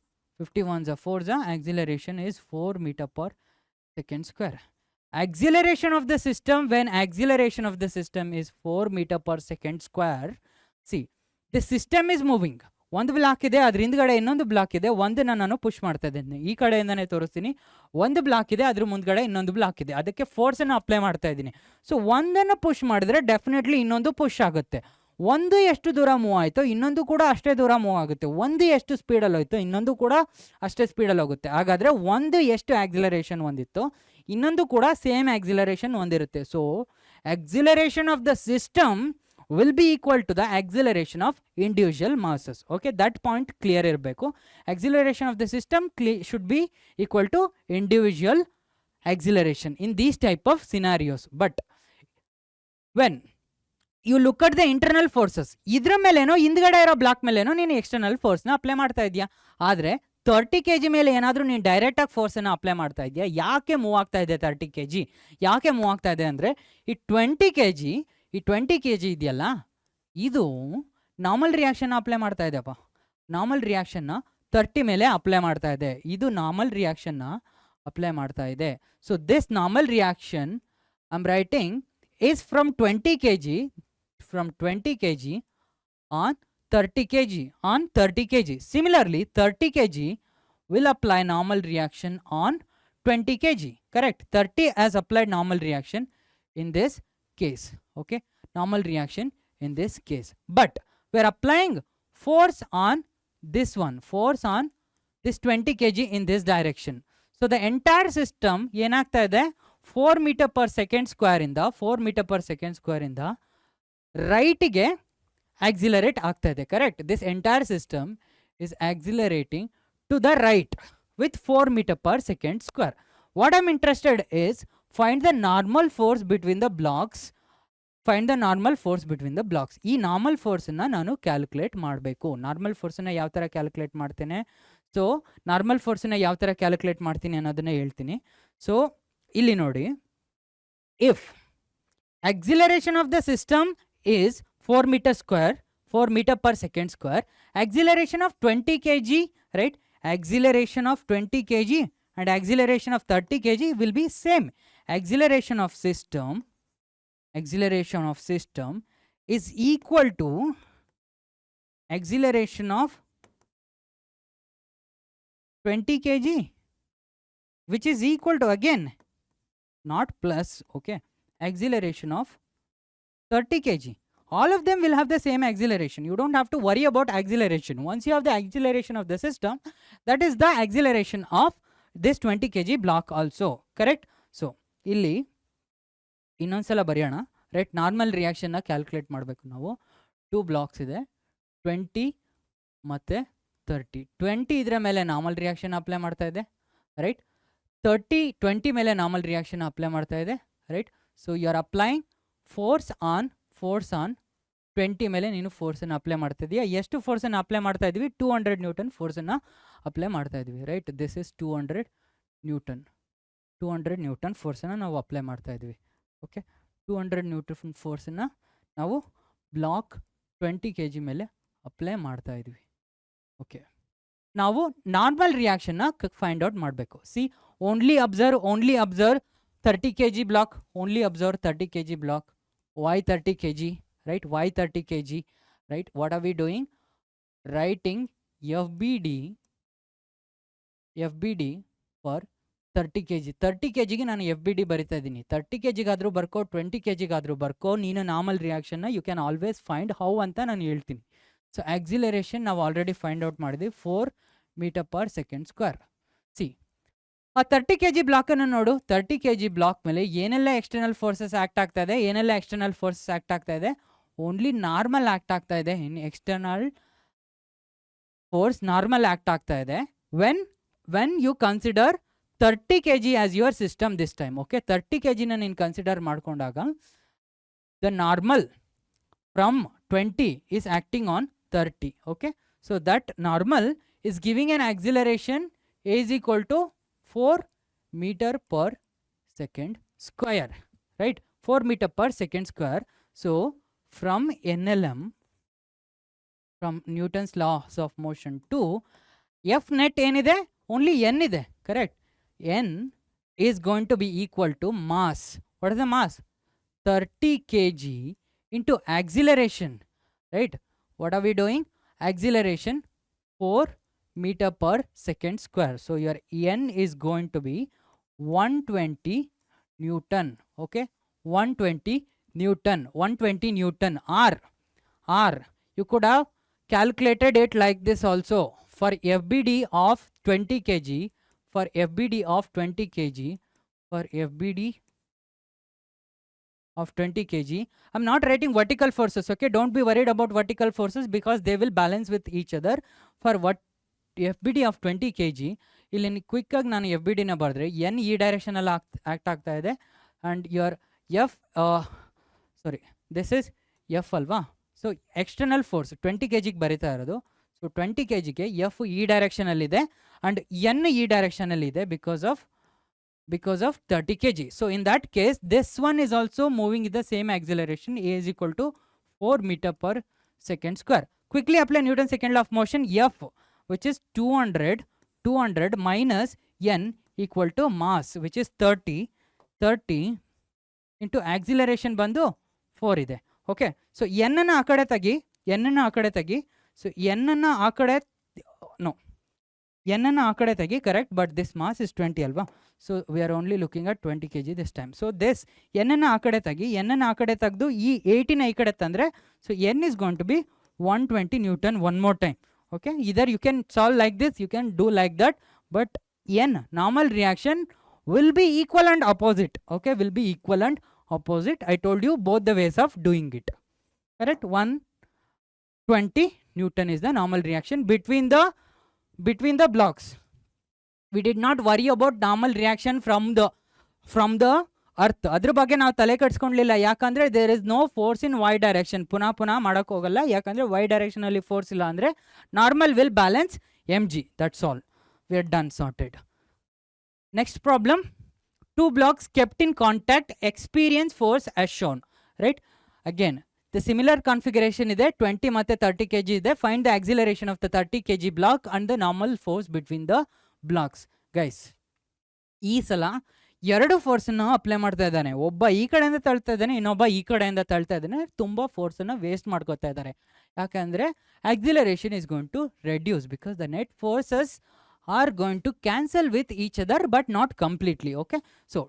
51s are 4s are. Acceleration is 4 meter per second square. Acceleration of the system, when acceleration of the system is 4 meter per second square. See, the system is moving. ಒಂದು block ಇದೆ, ಅದ್ರ ಹಿಂದ್ಗಡೆ ಇನ್ನೊಂದು block ಇದೆ. ಒಂದನ್ನ ನಾನು push ಮಾಡ್ತಾ ಇದ್ದೀನಿ, ಈ ಕಡೆಯಿಂದನೇ ತೋರಿಸ್ತೀನಿ. ಒಂದು ಬ್ಲಾಕ್ ಇದೆ, ಅದ್ರ ಮುಂದ್ಗಡೆ ಇನ್ನೊಂದು ಬ್ಲಾಕ್ ಇದೆ. ಅದಕ್ಕೆ ಫೋರ್ಸನ್ನು ಅಪ್ಲೈ ಮಾಡ್ತಾ ಇದ್ದೀನಿ. ಸೊ ಒಂದನ್ನು ಪುಷ್ ಮಾಡಿದ್ರೆ ಡೆಫಿನೆಟ್ಲಿ ಇನ್ನೊಂದು ಪುಷ್ ಆಗುತ್ತೆ. ಒಂದು ಎಷ್ಟು ದೂರ ಮೂವ್ ಆಯಿತು, ಇನ್ನೊಂದು ಕೂಡ ಅಷ್ಟೇ ದೂರ ಮೂವ್ ಆಗುತ್ತೆ. ಒಂದು ಎಷ್ಟು ಸ್ಪೀಡಲ್ಲಿ ಹೋಯ್ತು, ಇನ್ನೊಂದು ಕೂಡ ಅಷ್ಟೇ ಸ್ಪೀಡಲ್ಲಿ ಹೋಗುತ್ತೆ. ಹಾಗಾದರೆ ಒಂದು ಎಷ್ಟು ಆಕ್ಸಿಲರೇಷನ್ ಹೊಂದಿತ್ತು, ಇನ್ನೊಂದು ಕೂಡ ಸೇಮ್ ಆಕ್ಸಿಲರೇಷನ್ ಹೊಂದಿರುತ್ತೆ. So acceleration of the system will be equal to the acceleration of individual masses. Okay, that point clear ಇರಬೇಕು. Acceleration of the system should be equal to individual acceleration in these type of scenarios. But when you look at the internal forces, ಇದ್ರ ಮೇಲೇನೋ ಹಿಂದ್ಗಡೆ ಇರೋ block ಮೇಲೇನೋ ನೀನು external ಫೋರ್ಸ್ನ apply ಮಾಡ್ತಾ ಇದೆಯಾ. ಆದರೆ 30 kg ಮೇಲೆ ಏನಾದರೂ ನೀನು ಡೈರೆಕ್ಟಾಗಿ ಫೋರ್ಸನ್ನು ಅಪ್ಲೈ ಮಾಡ್ತಾ ಇದೆಯಾ. ಯಾಕೆ ಮೂವ್ ಆಗ್ತಾ ಇದೆ 30 kg? ಯಾಕೆ ಮೂವ್ ಆಗ್ತಾ ಇದೆ ಅಂದರೆ ಈ 20 kg ಇದೆಯಲ್ಲ, ಇದು ನಾರ್ಮಲ್ ರಿಯಾಕ್ಷನ್ ಅಪ್ಲೈ ಮಾಡ್ತಾ ಇದೆಯಪ್ಪ. ನಾರ್ಮಲ್ ರಿಯಾಕ್ಷನ್ನ 30 ಮೇಲೆ ಅಪ್ಲೈ ಮಾಡ್ತಾ ಇದೆ. ಇದು ನಾರ್ಮಲ್ ರಿಯಾಕ್ಷನ್ನ ಅಪ್ಲೈ ಮಾಡ್ತಾ ಇದೆ. So this normal reaction I am writing is from 20 kg on 30 kg. Similarly, 30 kg will apply normal reaction on 20 kg, correct? 30 as applied normal reaction in this case, okay? Normal reaction in this case, but we are applying force on this one, force on this 20 kg in this direction. So the entire system ಏನಾಗ್ತಾ ಇದೆ 4 meter per second square ಇಂದ 4 meter per second square ಇಂದ right ಗೆ accelerate ಆಗ್ತಾ ಇದೆ, correct? This entire system is accelerating to the right with 4 meter per second square. What I'm interested is find the normal force between the blocks. Find the normal force between the blocks. ಈ normal ಫೋರ್ಸನ್ನು ನಾನು calculate ಮಾಡಬೇಕು. Normal ಫೋರ್ಸನ್ನು ಯಾವ ಥರ calculate ಮಾಡ್ತೇನೆ? So normal ಫೋರ್ಸನ್ನು ಯಾವ ಥರ calculate ಮಾಡ್ತೀನಿ ಅನ್ನೋದನ್ನು ಹೇಳ್ತೀನಿ. ಸೊ ಇಲ್ಲಿ ನೋಡಿ, if acceleration of the system is 4 meter square, 4 meter per second square, acceleration of 20 kg, right? Acceleration of 20 kg and acceleration of 30 kg will be same. Acceleration of system is equal to acceleration of 20 kg, which is equal to, again, not plus, okay, acceleration of 30 kg. All of them will have the same acceleration. You don't have to worry about acceleration. Once you have the acceleration of the system, that is the acceleration of this 20 kg block also, correct? So ಇಲ್ಲಿ ಇನ್ನೊಂದ್ಸಲ ಬರೆಯೋಣ, right? Normal ರಿಯಾಕ್ಷನ್ನ calculate ಮಾಡಬೇಕು ನಾವು. 2 blocks ಇದೆ, 20 ಮತ್ತು 30. 20 ಇದರ ಮೇಲೆ normal reaction apply ಮಾಡ್ತಾ ಇದೆ, ರೈಟ್? 20 ಮೇಲೆ ನಾರ್ಮಲ್ ರಿಯಾಕ್ಷನ್ ಅಪ್ಲೈ ಮಾಡ್ತಾ ಇದೆ, right? So you are applying force on 20 ಮೇಲೆ ನೀನು ಫೋರ್ಸನ್ನು ಅಪ್ಲೈ ಮಾಡ್ತಾ ಇದೀಯಾ. ಎಷ್ಟು ಫೋರ್ಸನ್ನು ಅಪ್ಲೈ ಮಾಡ್ತಾ ಇದ್ವಿ? 200 ನ್ಯೂಟನ್ ಫೋರ್ಸನ್ನು ಅಪ್ಲೈ ಮಾಡ್ತಾ ಇದ್ವಿ, ರೈಟ್? ದಿಸ್ ಇಸ್ 200 ನ್ಯೂಟನ್ ಫೋರ್ಸನ್ನು ನಾವು ಅಪ್ಲೈ ಮಾಡ್ತಾ ಇದ್ವಿ, ಓಕೆ? 200 ನ್ಯೂಟನ್ ಫೋರ್ಸನ್ನು ನಾವು ಬ್ಲಾಕ್ 20 kg ಮೇಲೆ ಅಪ್ಲೈ ಮಾಡ್ತಾ ಇದ್ವಿ, ಓಕೆ? ನಾವು ನಾರ್ಮಲ್ ರಿಯಾಕ್ಷನ್ನ ಫೈಂಡ್ ಔಟ್ ಮಾಡಬೇಕು. C, only observe 30 kg block, only observe 30 kg block. Why 30 kg, right? Why 30 kg, right? What are we doing? Writing FBD for 30 kg. 30 kg ಗೆ ನಾನು FBD ಬರಿತಾ ಇದ್ದೀನಿ. 30 kg ಗಾದರೂ ಬರ್ಕೋ, 20 kg ಗಾದರೂ ಬರ್ಕೋ, ನೀನು ನಾರ್ಮಲ್ ರಿಯಾಕ್ಷನ್ನ you can always find how ಅಂತ ನಾನು ಹೇಳ್ತೀನಿ. ಸೊ ಆಕ್ಸಿಲರೇಷನ್ ನಾವು ಆಲ್ರೆಡಿ ಫೈಂಡ್ ಔಟ್ ಮಾಡಿದ್ವಿ, 4 meter per second square. See, ಆ 30 kg ಬ್ಲಾಕನ್ನು ನೋಡು. 30 kg ಬ್ಲಾಕ್ ಮೇಲೆ ಏನೆಲ್ಲ ಎಕ್ಸ್ಟರ್ನಲ್ ಫೋರ್ಸಸ್ ಆ್ಯಕ್ಟ್ ಆಗ್ತಾ ಇದೆ? ಓನ್ಲಿ ನಾರ್ಮಲ್ ಆ್ಯಕ್ಟ್ ಆಗ್ತಾ ಇದೆ. In external force normal act ಆಗ್ತಾ ಇದೆ when you consider 30 kg as your system this time, okay? 30 kg ನೀನು ಕನ್ಸಿಡರ್ ಮಾಡ್ಕೊಂಡಾಗ the normal from 20 is acting on 30, okay? So that normal is giving an acceleration A is equal to 4 meter per second square, right? 4 meter per second square. So from NLM, from Newton's laws of motion to F net ಏನಿದೆ? only n ಇದೆ, correct? n is going to be equal to mass. What is the mass? 30 kg into acceleration, right? What are we doing? Acceleration 4 meter per second square. So your n is going to be 120 Newton, okay? 120 Newton. R. You could have calculated it like this also. For FBD of 20 kg, I'm not writing vertical forces, okay? Don't be worried about vertical forces because they will balance with each other. For what FBD of 20 kg, ಇಲ್ಲಿ quick ಆಗಿ ನಾನು FBD ನ ಬರೆದ್ರೆ n ಈ direction ಅಲ್ಲಿ act ಆಗ್ತಾ ಇದೆ and your this is F ಅಲ್ವಾ? ಸೊ ಎಕ್ಸ್ಟರ್ನಲ್ ಫೋರ್ಸ್ 20 kg ಬರಿತಾ ಇರೋದು. ಸೊ 20 kg ಗೆ F ಈ ಡೈರೆಕ್ಷನ್ ಅಲ್ಲಿ ಇದೆ ಅಂಡ್ n ಈ ಡೈರೆಕ್ಷನ್ ಅಲ್ಲಿ ಇದೆ because of 30 kg. So in that case, this one is also moving with the same acceleration. A is equal to 4 meter per second square. Quickly apply Newton's second law of motion. F, which is 200 minus n equal to mass, which is 30 into acceleration ಬಂದು 4 ಇದೆ. Okay, so n ಅನ್ನು ಆ ಕಡೆ ತೆಗಿ. So n ಅನ್ನು ಆ ಕಡೆ n ಆ ಕಡೆ ತೆಗಿ, correct, but this mass is 20 ಅಲ್ವಾ, so we are only looking at 20 kg this time. So this n ಆ ಕಡೆ ತೆಗಿ, n ಆ ಕಡೆ ತೆಗೆದು ಈ 80 ಈ ಕಡೆ ತಂದರೆ, so n is going to be 120 Newton one more time. Okay, either you can solve like this, you can do like that, but n normal reaction will be equal and opposite. Okay, will be equal and opposite. I told you both the ways of doing it. Correct? 120 Newton is the normal reaction between the blocks. We did not worry about normal reaction from the earth. ಅದ್ರ ಬಗ್ಗೆ ನಾವು ತಲೆ ಕೆಡಿಸ್ಕೊಳ್ಳಲಿಲ್ಲ, ಯಾಕಂದ್ರೆ there is no force in Y direction. ಪುನಃ ಮಾಡಕ್ ಹೋಗಲ್ಲ, ಯಾಕಂದ್ರೆ ವೈ ಡೈರೆಕ್ಷನ್ ಅಲ್ಲಿ ಫೋರ್ಸ್ ಇಲ್ಲ ಅಂದ್ರೆ normal will balance mg. That's all, we are done, sorted. Next problem, 2 blocks kept in contact experience force as shown. Right? Again the similar configuration ಇದೆ, 20 ಮತ್ತೆ 30 kg ಇದೆ. Find the acceleration of the 30 kg block and the normal force between the blocks. Guys, ಈ ಸಲ ಎರಡು ಫೋರ್ಸನ್ನು apply ಮಾಡ್ತಾ ಇದ್ದಾನೆ. ಒಬ್ಬ ಈ ಕಡೆಯಿಂದ ತಳ್ತಾ ಇದ್ದಾನೆ, ಇನ್ನೊಬ್ಬ ಈ ಕಡೆಯಿಂದ ತಳ್ತಾ ಇದ್ದಾನೆ. ತುಂಬ ಫೋರ್ಸನ್ನು ವೇಸ್ಟ್ ಮಾಡ್ಕೋತಾ ಇದ್ದಾರೆ, ಯಾಕಂದರೆ acceleration is going to reduce because the net forces are going to cancel with each other but not completely. Okay, so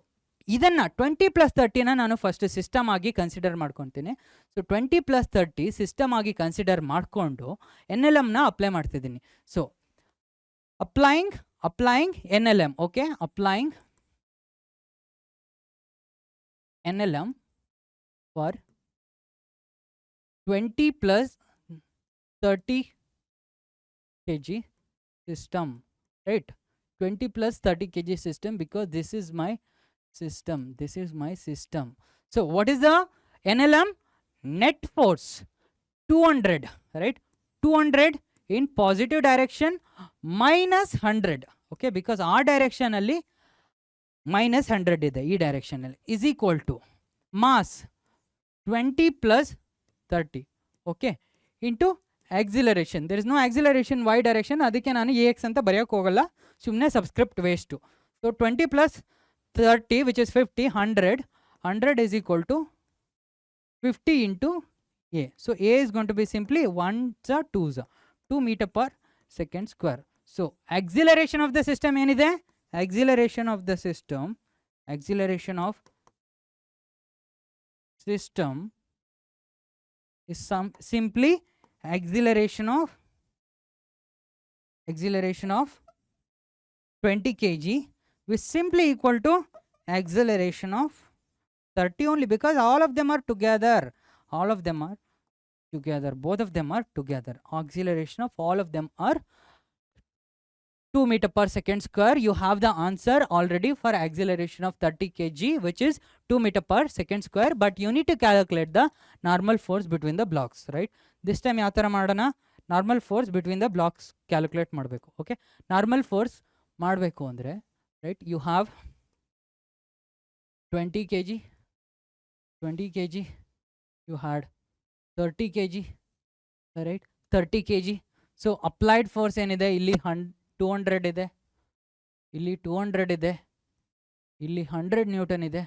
ಇದನ್ನು 20 + 30ನ ನಾನು ಫಸ್ಟ್ ಸಿಸ್ಟಮ್ ಆಗಿ ಕನ್ಸಿಡರ್ ಮಾಡ್ಕೊತೀನಿ. ಸೊ 20 + 30 ಸಿಸ್ಟಮ್ ಆಗಿ ಕನ್ಸಿಡರ್ ಮಾಡಿಕೊಂಡು NLMನ ಅಪ್ಲೈ ಮಾಡ್ತಿದ್ದೀನಿ. So applying NLM. Okay, applying NLM for 20 + 30 kg system. Right? 20 + 30 kg system, because this is my system. So what is the NLM? Net force 200, right? 200 in positive direction minus 100. Okay, because our direction alli minus 100 ಇದೆ, ಈ direction ಅಲ್ಲಿ, is equal to mass 20 + 30. Okay, into acceleration. There is no acceleration y direction, ಅದಕ್ಕೆ ನಾನು ax ಅಂತ ಬರೆಯೋಕೆ ಹೋಗಲ್ಲ, ಸುಮ್ಮನೆ subscript waste. So 20 + 30 which is 50, 100 is equal to 50 into a. So a is going to be simply 1s are 2s, 2 meter per second square. So acceleration of the system ಏನಿದೆ? Acceleration of the system is simply acceleration of 20 kg is simply equal to acceleration of 30 only, because all of them are together. Both of them are together. Acceleration of all of them are 2 meter per second square. You have the answer already for acceleration of 30 kg, which is 2 meter per second square, but you need to calculate the normal force between the blocks. Right? This time ಯಾವ ಥರ ಮಾಡೋಣ? Normal force between the blocks calculate ಮಾಡಬೇಕು. Okay, normal force ಮಾಡಬೇಕು ಅಂದರೆ, right, you have 20 kg, you had 30 kg, right? 30 kg. So applied force ಏನಿದೆ, ಇಲ್ಲಿ 200 ಇದೆ, ಇಲ್ಲಿ 200 ಇದೆ, ಇಲ್ಲಿ 100 ನ್ಯೂಟನ್ ಇದೆ.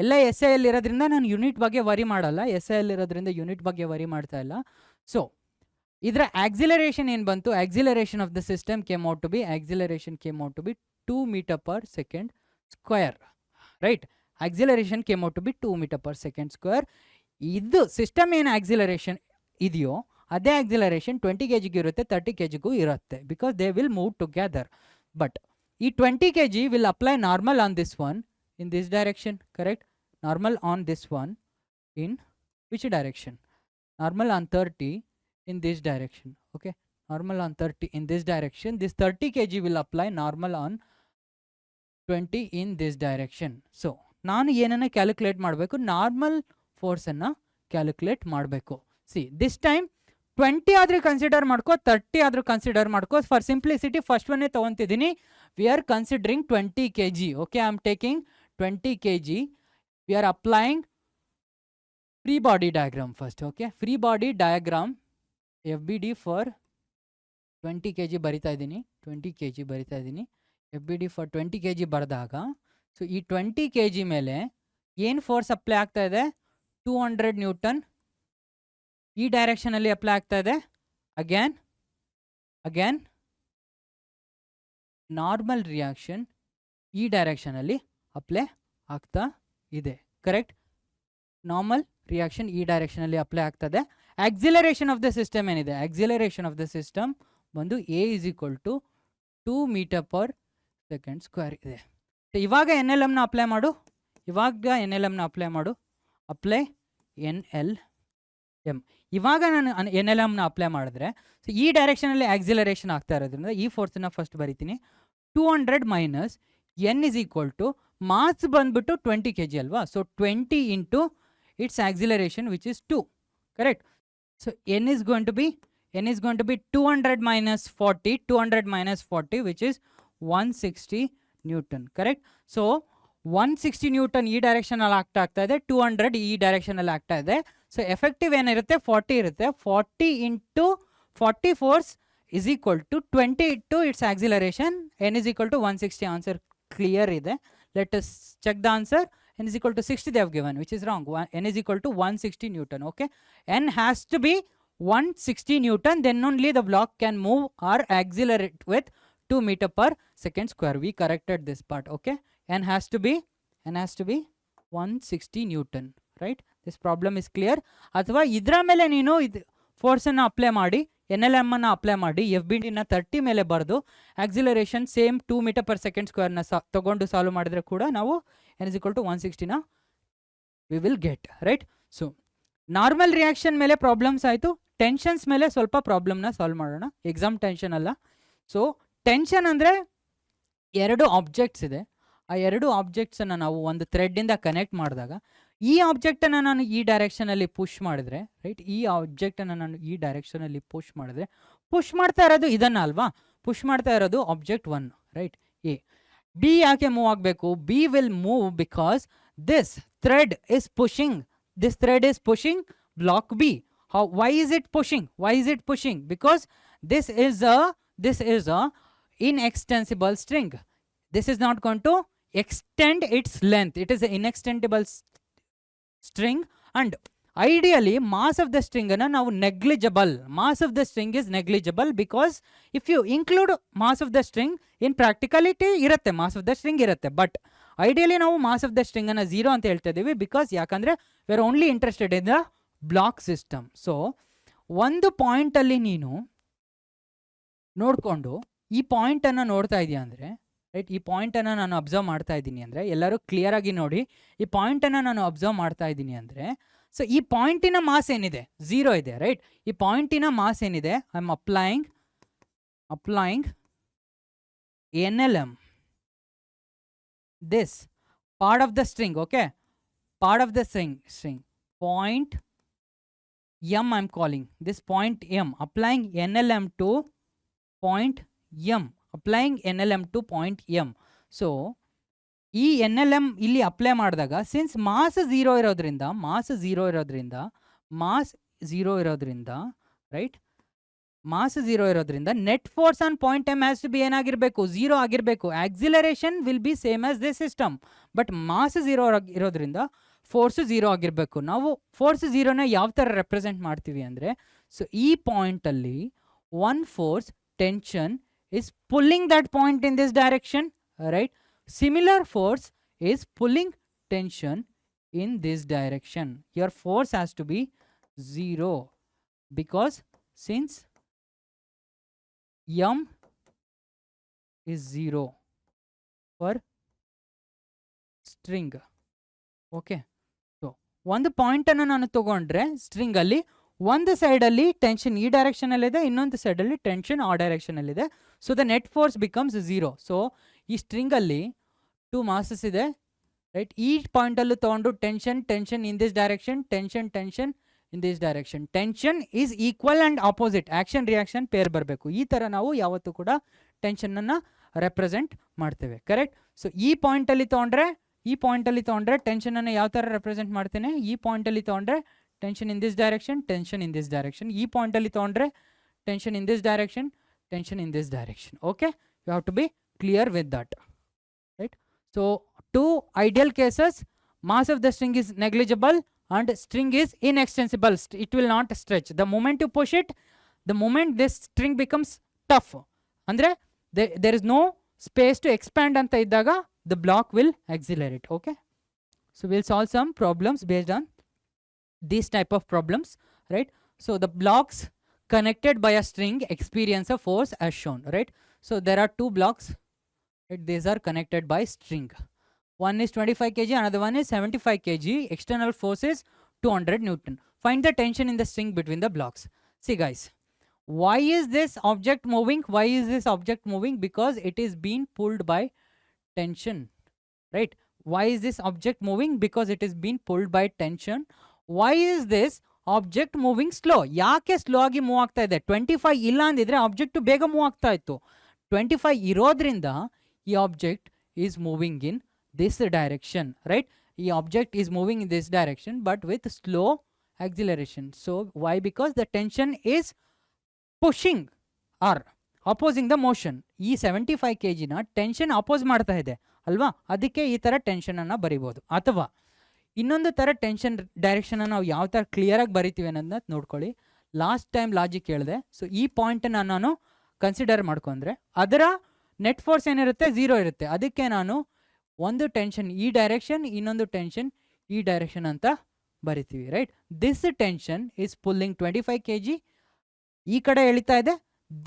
ಎಲ್ಲ SI ಅಲ್ಲಿ ಇರೋದ್ರಿಂದ ನಾನು ಯೂನಿಟ್ ಬಗ್ಗೆ ವರಿ ಮಾಡಲ್ಲ, SI ಅಲ್ಲಿ ಇರೋದ್ರಿಂದ ಯೂನಿಟ್ ಬಗ್ಗೆ ವರಿ ಮಾಡ್ತಾ ಇಲ್ಲ. ಸೊ ಇದರ ಆಕ್ಸಿಲರೇಷನ್ ಏನು ಬಂತು? Acceleration of the system came out to be 2 meter per second square. Right, acceleration came out to be 2 meter per second square. ಇದು ಸಿಸ್ಟಮ್ ಏನು ಆಕ್ಸಿಲರೇಷನ್ ಇದೆಯೋ ಅದೇ ಆಕ್ಸಿಲರೇಷನ್ 20 kg ಇರುತ್ತೆ, 30 kg ಇರುತ್ತೆ, because they will move together. But ಈ 20 kg will apply normal on this one in this direction, correct? Normal on this one in which direction? Normal on 30 in this direction. Okay, normal on 30 in this direction. This 30 kg will apply normal on 20 in this direction. So ನಾನು ಏನನ್ನ calculate ಮಾಡಬೇಕು? Normal ಫೋರ್ಸನ್ನು calculate ಮಾಡಬೇಕು. See, this time 20 ಆದರೂ consider ಮಾಡ್ಕೋ, 30 ಆದರೂ consider ಮಾಡ್ಕೋ. For simplicity first ಒನ್ನೇ ತೊಗೊತಿದ್ದೀನಿ. We are considering 20 kg. Okay, I am taking 20 kg. We are applying free body diagram first. Okay, free body diagram FBD for 20 kg ಬರಿತಾ ಇದ್ದೀನಿ, 20 kg ಬರಿತಾ ಇದ್ದೀನಿ. FBD for 20 kg ಬರೆದಾಗ, so ಈ 20 kg ಮೇಲೆ ಏನು ಫೋರ್ಸ್ ಅಪ್ಲೈ ಆಗ್ತಾ ಇದೆ? 200 ನ್ಯೂಟನ್ ಈ ಡೈರೆಕ್ಷನಲ್ಲಿ ಅಪ್ಲೈ ಆಗ್ತಾ ಇದೆ. ಅಗೇನ್ ನಾರ್ಮಲ್ ರಿಯಾಕ್ಷನ್ ಈ ಡೈರೆಕ್ಷನಲ್ಲಿ ಅಪ್ಲೈ ಆಗ್ತಾ ಇದೆ. ಕರೆಕ್ಟ್? ನಾರ್ಮಲ್ ರಿಯಾಕ್ಷನ್ ಈ ಡೈರೆಕ್ಷನಲ್ಲಿ ಅಪ್ಲೈ ಆಗ್ತದೆ. ಆಕ್ಸಿಲರೇಷನ್ ಆಫ್ ದ ಸಿಸ್ಟಮ್ ಏನಿದೆ, ಆಕ್ಸಿಲರೇಷನ್ ಆಫ್ ದ ಸಿಸ್ಟಮ್ ಬಂದು a is equal to 2 meter per second square ಇದೆ. ಇವಾಗ NLM ನ ಅಪ್ಲೈ ಮಾಡು, ಇವಾಗ NLM ನ ಅಪ್ಲೈ ಮಾಡು. Apply NLM. ಇವಾಗ ನಾನು NLM ನ ಅಪ್ಲೈ ಮಾಡಿದ್ರೆ ಸೊ ಈ ಡೈರೆಕ್ಷನಲ್ಲಿ ಆಕ್ಸಿಲರೇಷನ್ ಆಗ್ತಾ ಇರೋದ್ರಿಂದ ಈ ಫೋರ್ಸನ್ನ ಫಸ್ಟ್ ಬರಿತೀನಿ. 200 minus n is equal to mass ಬಂದ್ಬಿಟ್ಟು 20 kg ಅಲ್ವಾ, so 20 into its acceleration which is 2. Correct? So n is going to be 200 minus 40, 200 minus 40 which is 160 Newton. Correct? So 160 Newton ಈ ಡೈರೆಕ್ಷನಲ್ಲಿ ಆಗ್ತಾ ಇದೆ, 200 ಈ ಡೈರೆಕ್ಷನಲ್ಲಿ ಆಗ್ತಾ ಇದೆ. ಸೊ ಎಫೆಕ್ಟಿವ್ ಏನಿರುತ್ತೆ 40 ಇರುತ್ತೆ. 40 into 40 force is equal to 20 into its acceleration. n is equal to 160. Answer clear ಇದೆ. Let us check the answer. n is equal to 60 they have given, which is wrong. n is equal to 160 Newton. Okay, n has to be 160 Newton, then only the block can move or accelerate with 2 meter per second square. We corrected this part. Okay, n has to be 160 Newton. Right? This problem is clear. ಅಥವಾ ಇದರ ಮೇಲೆ ನೀನು force ಅನ್ನು apply ಮಾಡಿ NLM ಅನ್ನು apply ಮಾಡಿ FBD ನ 30 ಮೇಲೆ ಬರೆದು acceleration same 2 metre per second square ನ ತಗೊಂಡು ಸಾಲ್ವ್ ಮಾಡಿದ್ರೆ ಕೂಡ ನಾವು n is equal to 160 ನ we will get. Right? So normal reaction ಮೇಲೆ ಪ್ರಾಬ್ಲಮ್ಸ್ ಆಯಿತು. ಟೆನ್ಷನ್ಸ್ ಮೇಲೆ ಸ್ವಲ್ಪ ಪ್ರಾಬ್ಲಮ್ನ ಸಾಲ್ವ್ ಮಾಡೋಣ. ಎಕ್ಸಾಮ್ ಟೆನ್ಷನ್ ಅಲ್ಲ. ಸೊ ಟೆನ್ಷನ್ ಅಂದರೆ 2 ಆಬ್ಜೆಕ್ಟ್ಸ್ ಇದೆ. ಆ 2 ಆಬ್ಜೆಕ್ಟ್ಸನ್ನು ನಾವು ಒಂದು ಥ್ರೆಡ್ಡಿಂದ ಕನೆಕ್ಟ್ ಮಾಡಿದಾಗ ಈ ಆಬ್ಜೆಕ್ಟನ್ನು ನಾನು ಈ ಡೈರೆಕ್ಷನಲ್ಲಿ ಪುಷ್ ಮಾಡಿದ್ರೆ, ರೈಟ್, ಈ ಆಬ್ಜೆಕ್ಟನ್ನು ನಾನು ಈ ಡೈರೆಕ್ಷನಲ್ಲಿ ಪುಷ್ ಮಾಡಿದ್ರೆ, ಪುಷ್ ಮಾಡ್ತಾ ಇರೋದು ಇದನ್ನು ಅಲ್ವಾ, ಪುಷ್ ಮಾಡ್ತಾ ಇರೋದು ಆಬ್ಜೆಕ್ಟ್ 1, ರೈಟ್, ಎ. ಬಿ ಯಾಕೆ ಮೂವ್ ಆಗಬೇಕು? B will move because this thread is pushing, this thread is pushing block B. Why is it pushing? Why is it pushing? Because this is a inextensible string. This is not going to extend its length. It is an inextensible string, and ideally mass of the string is now negligible. Mass of the string is negligible because if you include mass of the string in practicality irutte, mass of the string irutte, but ideally ನಾವು mass of the string ಅನ್ನು 0 ಅಂತ ಹೇಳ್ತಾ ಇದ್ದೀವಿ. Because ಯಾಕಂದರೆ we are only interested in the block system. So ಒಂದು ಪಾಯಿಂಟಲ್ಲಿ ನೀನು ನೋಡಿಕೊಂಡು ಈ ಪಾಯಿಂಟನ್ನು ನೋಡ್ತಾ ಇದೆಯಾ ಅಂದರೆ, ರೈಟ್, ಈ ಪಾಯಿಂಟನ್ನು ನಾನು ಅಬ್ಸರ್ವ್ ಮಾಡ್ತಾ ಇದ್ದೀನಿ ಅಂದರೆ, ಎಲ್ಲರೂ ಕ್ಲಿಯರ್ ಆಗಿ ನೋಡಿ, ಈ ಪಾಯಿಂಟನ್ನು ನಾನು ಅಬ್ಸರ್ವ್ ಮಾಡ್ತಾ ಇದ್ದೀನಿ ಅಂದರೆ, ಸೊ ಈ ಪಾಯಿಂಟಿನ ಮಾಸ್ ಏನಿದೆ 0 ಇದೆ, ರೈಟ್. ಈ ಪಾಯಿಂಟಿನ ಮಾಸ್ ಏನಿದೆ, I am applying NLM, this part of the string, okay, part of the string, point M I am calling, this point M, applying NLM to point M, applying NLM to point M. So ಈ NLM ಇಲ್ಲಿ apply ಮಾಡಿದಾಗ, since mass 0 ಇರೋದ್ರಿಂದ, right, mass 0 ಇರೋದ್ರಿಂದ net force on point M has to be ಏನಾಗಿರಬೇಕು? 0 ಆಗಿರಬೇಕು. Acceleration will be same as this system, but mass 0 ಇರೋದ್ರಿಂದ force 0 ಆಗಿರಬೇಕು. ನಾವು ಫೋರ್ಸ್ 0ನ ಯಾವ ಥರ ರೆಪ್ರೆಸೆಂಟ್ ಮಾಡ್ತೀವಿ ಅಂದರೆ, ಸೊ ಈ ಪಾಯಿಂಟಲ್ಲಿ one force tension is pulling that point in this direction, right? Similar force is pulling tension in this direction. Your force has to be 0 because since M is 0 for string. Okay, so ಒಂದು ಪಾಯಿಂಟನ್ನು ನಾನು ತಗೊಂಡ್ರೆ ಸ್ಟ್ರಿಂಗಲ್ಲಿ ಒಂದು ಸೈಡಲ್ಲಿ tension ಈ ಡೈರೆಕ್ಷನಲ್ಲಿದೆ, ಇನ್ನೊಂದು ಸೈಡಲ್ಲಿ tension ಆ ಡೈರೆಕ್ಷನಲ್ಲಿದೆ. So the net force becomes 0. So ಈ ಸ್ಟ್ರಿಂಗಲ್ಲಿ 2 ಮಾಸಸ್ ಇದೆ, ರೈಟ್. ಈ ಪಾಯಿಂಟಲ್ಲೂ ತೊಗೊಂಡು tension in this direction, tension in this direction. Tension is equal and opposite, action reaction pair ಬರಬೇಕು. ಈ ಥರ ನಾವು ಯಾವತ್ತೂ ಕೂಡ ಟೆನ್ಷನನ್ನು ರೆಪ್ರೆಸೆಂಟ್ ಮಾಡ್ತೇವೆ, ಕರೆಕ್ಟ್. ಸೊ ಈ ಪಾಯಿಂಟಲ್ಲಿ ತೊಗೊಂಡ್ರೆ ಟೆನ್ಷನನ್ನು ಯಾವ ಥರ ರೆಪ್ರೆಸೆಂಟ್ ಮಾಡ್ತೇನೆ? ಈ ಪಾಯಿಂಟಲ್ಲಿ ತೊಗೊಂಡ್ರೆ tension in this direction, tension in this direction. ಈ ಪಾಯಿಂಟ್ ಅಲ್ಲಿ ತಗೊಂಡ್ರೆ tension in this direction, tension in this direction. Okay, you have to be clear with that, right? So two ideal cases, mass of the string is negligible and string is inextensible. It will not stretch. The moment you push it, the moment this string becomes tough, andre there is no space to expand anta iddaga the block will accelerate. Okay, so we'll solve some problems based on these type of problems, right? So the blocks connected by a string experience a force as shown, right? So there are two blocks, right? These are connected by string. One is 25 kg, another one is 75 kg. External force is 200 Newton. Find the tension in the string between the blocks. See guys, why is this object moving? Why is this object moving? Because it is being pulled by tension, right? Why is this object moving? Because it is being pulled by tension. Why is this object moving slow? ಯಾಕೆ slow ಆಗಿ move ಆಗ್ತಾ ಇದೆ? 25 ಇಲ್ಲ ಅಂದಿದ್ರೆ object ಬೇಗ move ಆಗ್ತಾ ಇತ್ತು. 25 ಇರೋದ್ರಿಂದ ಈ object is moving in this direction, right? The object is moving in this direction but with slow acceleration. So why? Because the tension is pushing or opposing the motion. ಈ 75 kg ನ tension oppose ಮಾಡ್ತಾ ಇದೆ ಅಲ್ವಾ, ಅದಕ್ಕೆ ಈ ತರ tension ಅನ್ನ ಬರಿಬಹುದು. ಅಥವಾ ಇನ್ನೊಂದು ತರ ಟೆನ್ಷನ್ ಡೈರೆಕ್ಷನ್ ನಾವು ಯಾವ ತರ ಕ್ಲಿಯರ್ ಆಗಿ ಬರಿತೀವಿ ಅನ್ನೋದನ್ನ ನೋಡ್ಕೊಳ್ಳಿ. ಲಾಸ್ಟ್ ಟೈಮ್ ಲಾಜಿಕ್ ಹೇಳಿದೆ. ಸೊ ಈ ಪಾಯಿಂಟ್ ನಾನು ಕನ್ಸಿಡರ್ ಮಾಡ್ಕೊಂಡ್ರೆ ಅದರ ನೆಟ್ ಫೋರ್ಸ್ ಏನಿರುತ್ತೆ 0 ಇರುತ್ತೆ. ಅದಕ್ಕೆ ನಾನು ಒಂದು ಟೆನ್ಷನ್ ಈ ಡೈರೆಕ್ಷನ್, ಇನ್ನೊಂದು ಟೆನ್ಷನ್ ಈ ಡೈರೆಕ್ಷನ್ ಅಂತ ಬರಿತೀವಿ, right? This tension is pulling 25 kg, ಈ ಕಡೆ ಎಳಿತಾ ಇದೆ.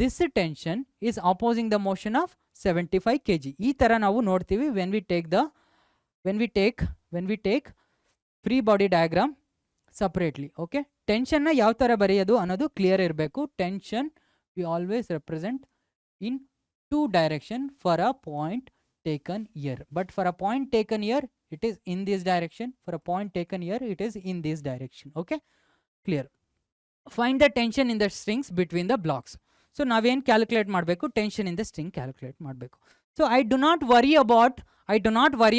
This tension is opposing the motion of 75 kg. ಈ ತರ ನಾವು ನೋಡ್ತೀವಿ when we take free body diagram separately. Okay, ಟೆನ್ಷನ್ನ ಯಾವ ತರ ಬರೆಯೋದು ಅನ್ನೋದು ಕ್ಲಿಯರ್ ಇರಬೇಕು. Tension we always represent in 2 direction for a point taken here, but for a point taken here it is in this direction, for a point taken here it is in this direction. Okay, clear? Find the tension in the strings between the blocks. So naven calculate ಮಾಡಬೇಕು, tension in the string calculate ಮಾಡಬೇಕು. So I do not worry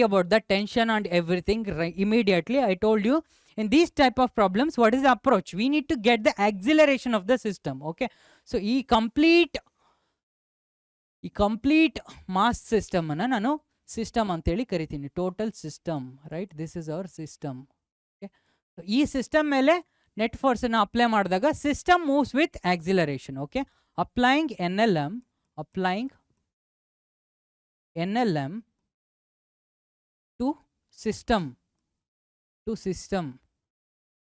about the tension and everything immediately. I told you in these type of problems what is the approach? We need to get the acceleration of the system. Okay, so ಈ complete mass system ಅನ್ನ ನಾನು system ಅಂತೇಳಿ ಕರಿತೀನಿ, total system, right? This is our system. Okay, ಈ system ಮೇಲೆ net force ಅನ್ನು apply ಮಾಡಿದಾಗ system moves with acceleration. Okay, applying N L M to system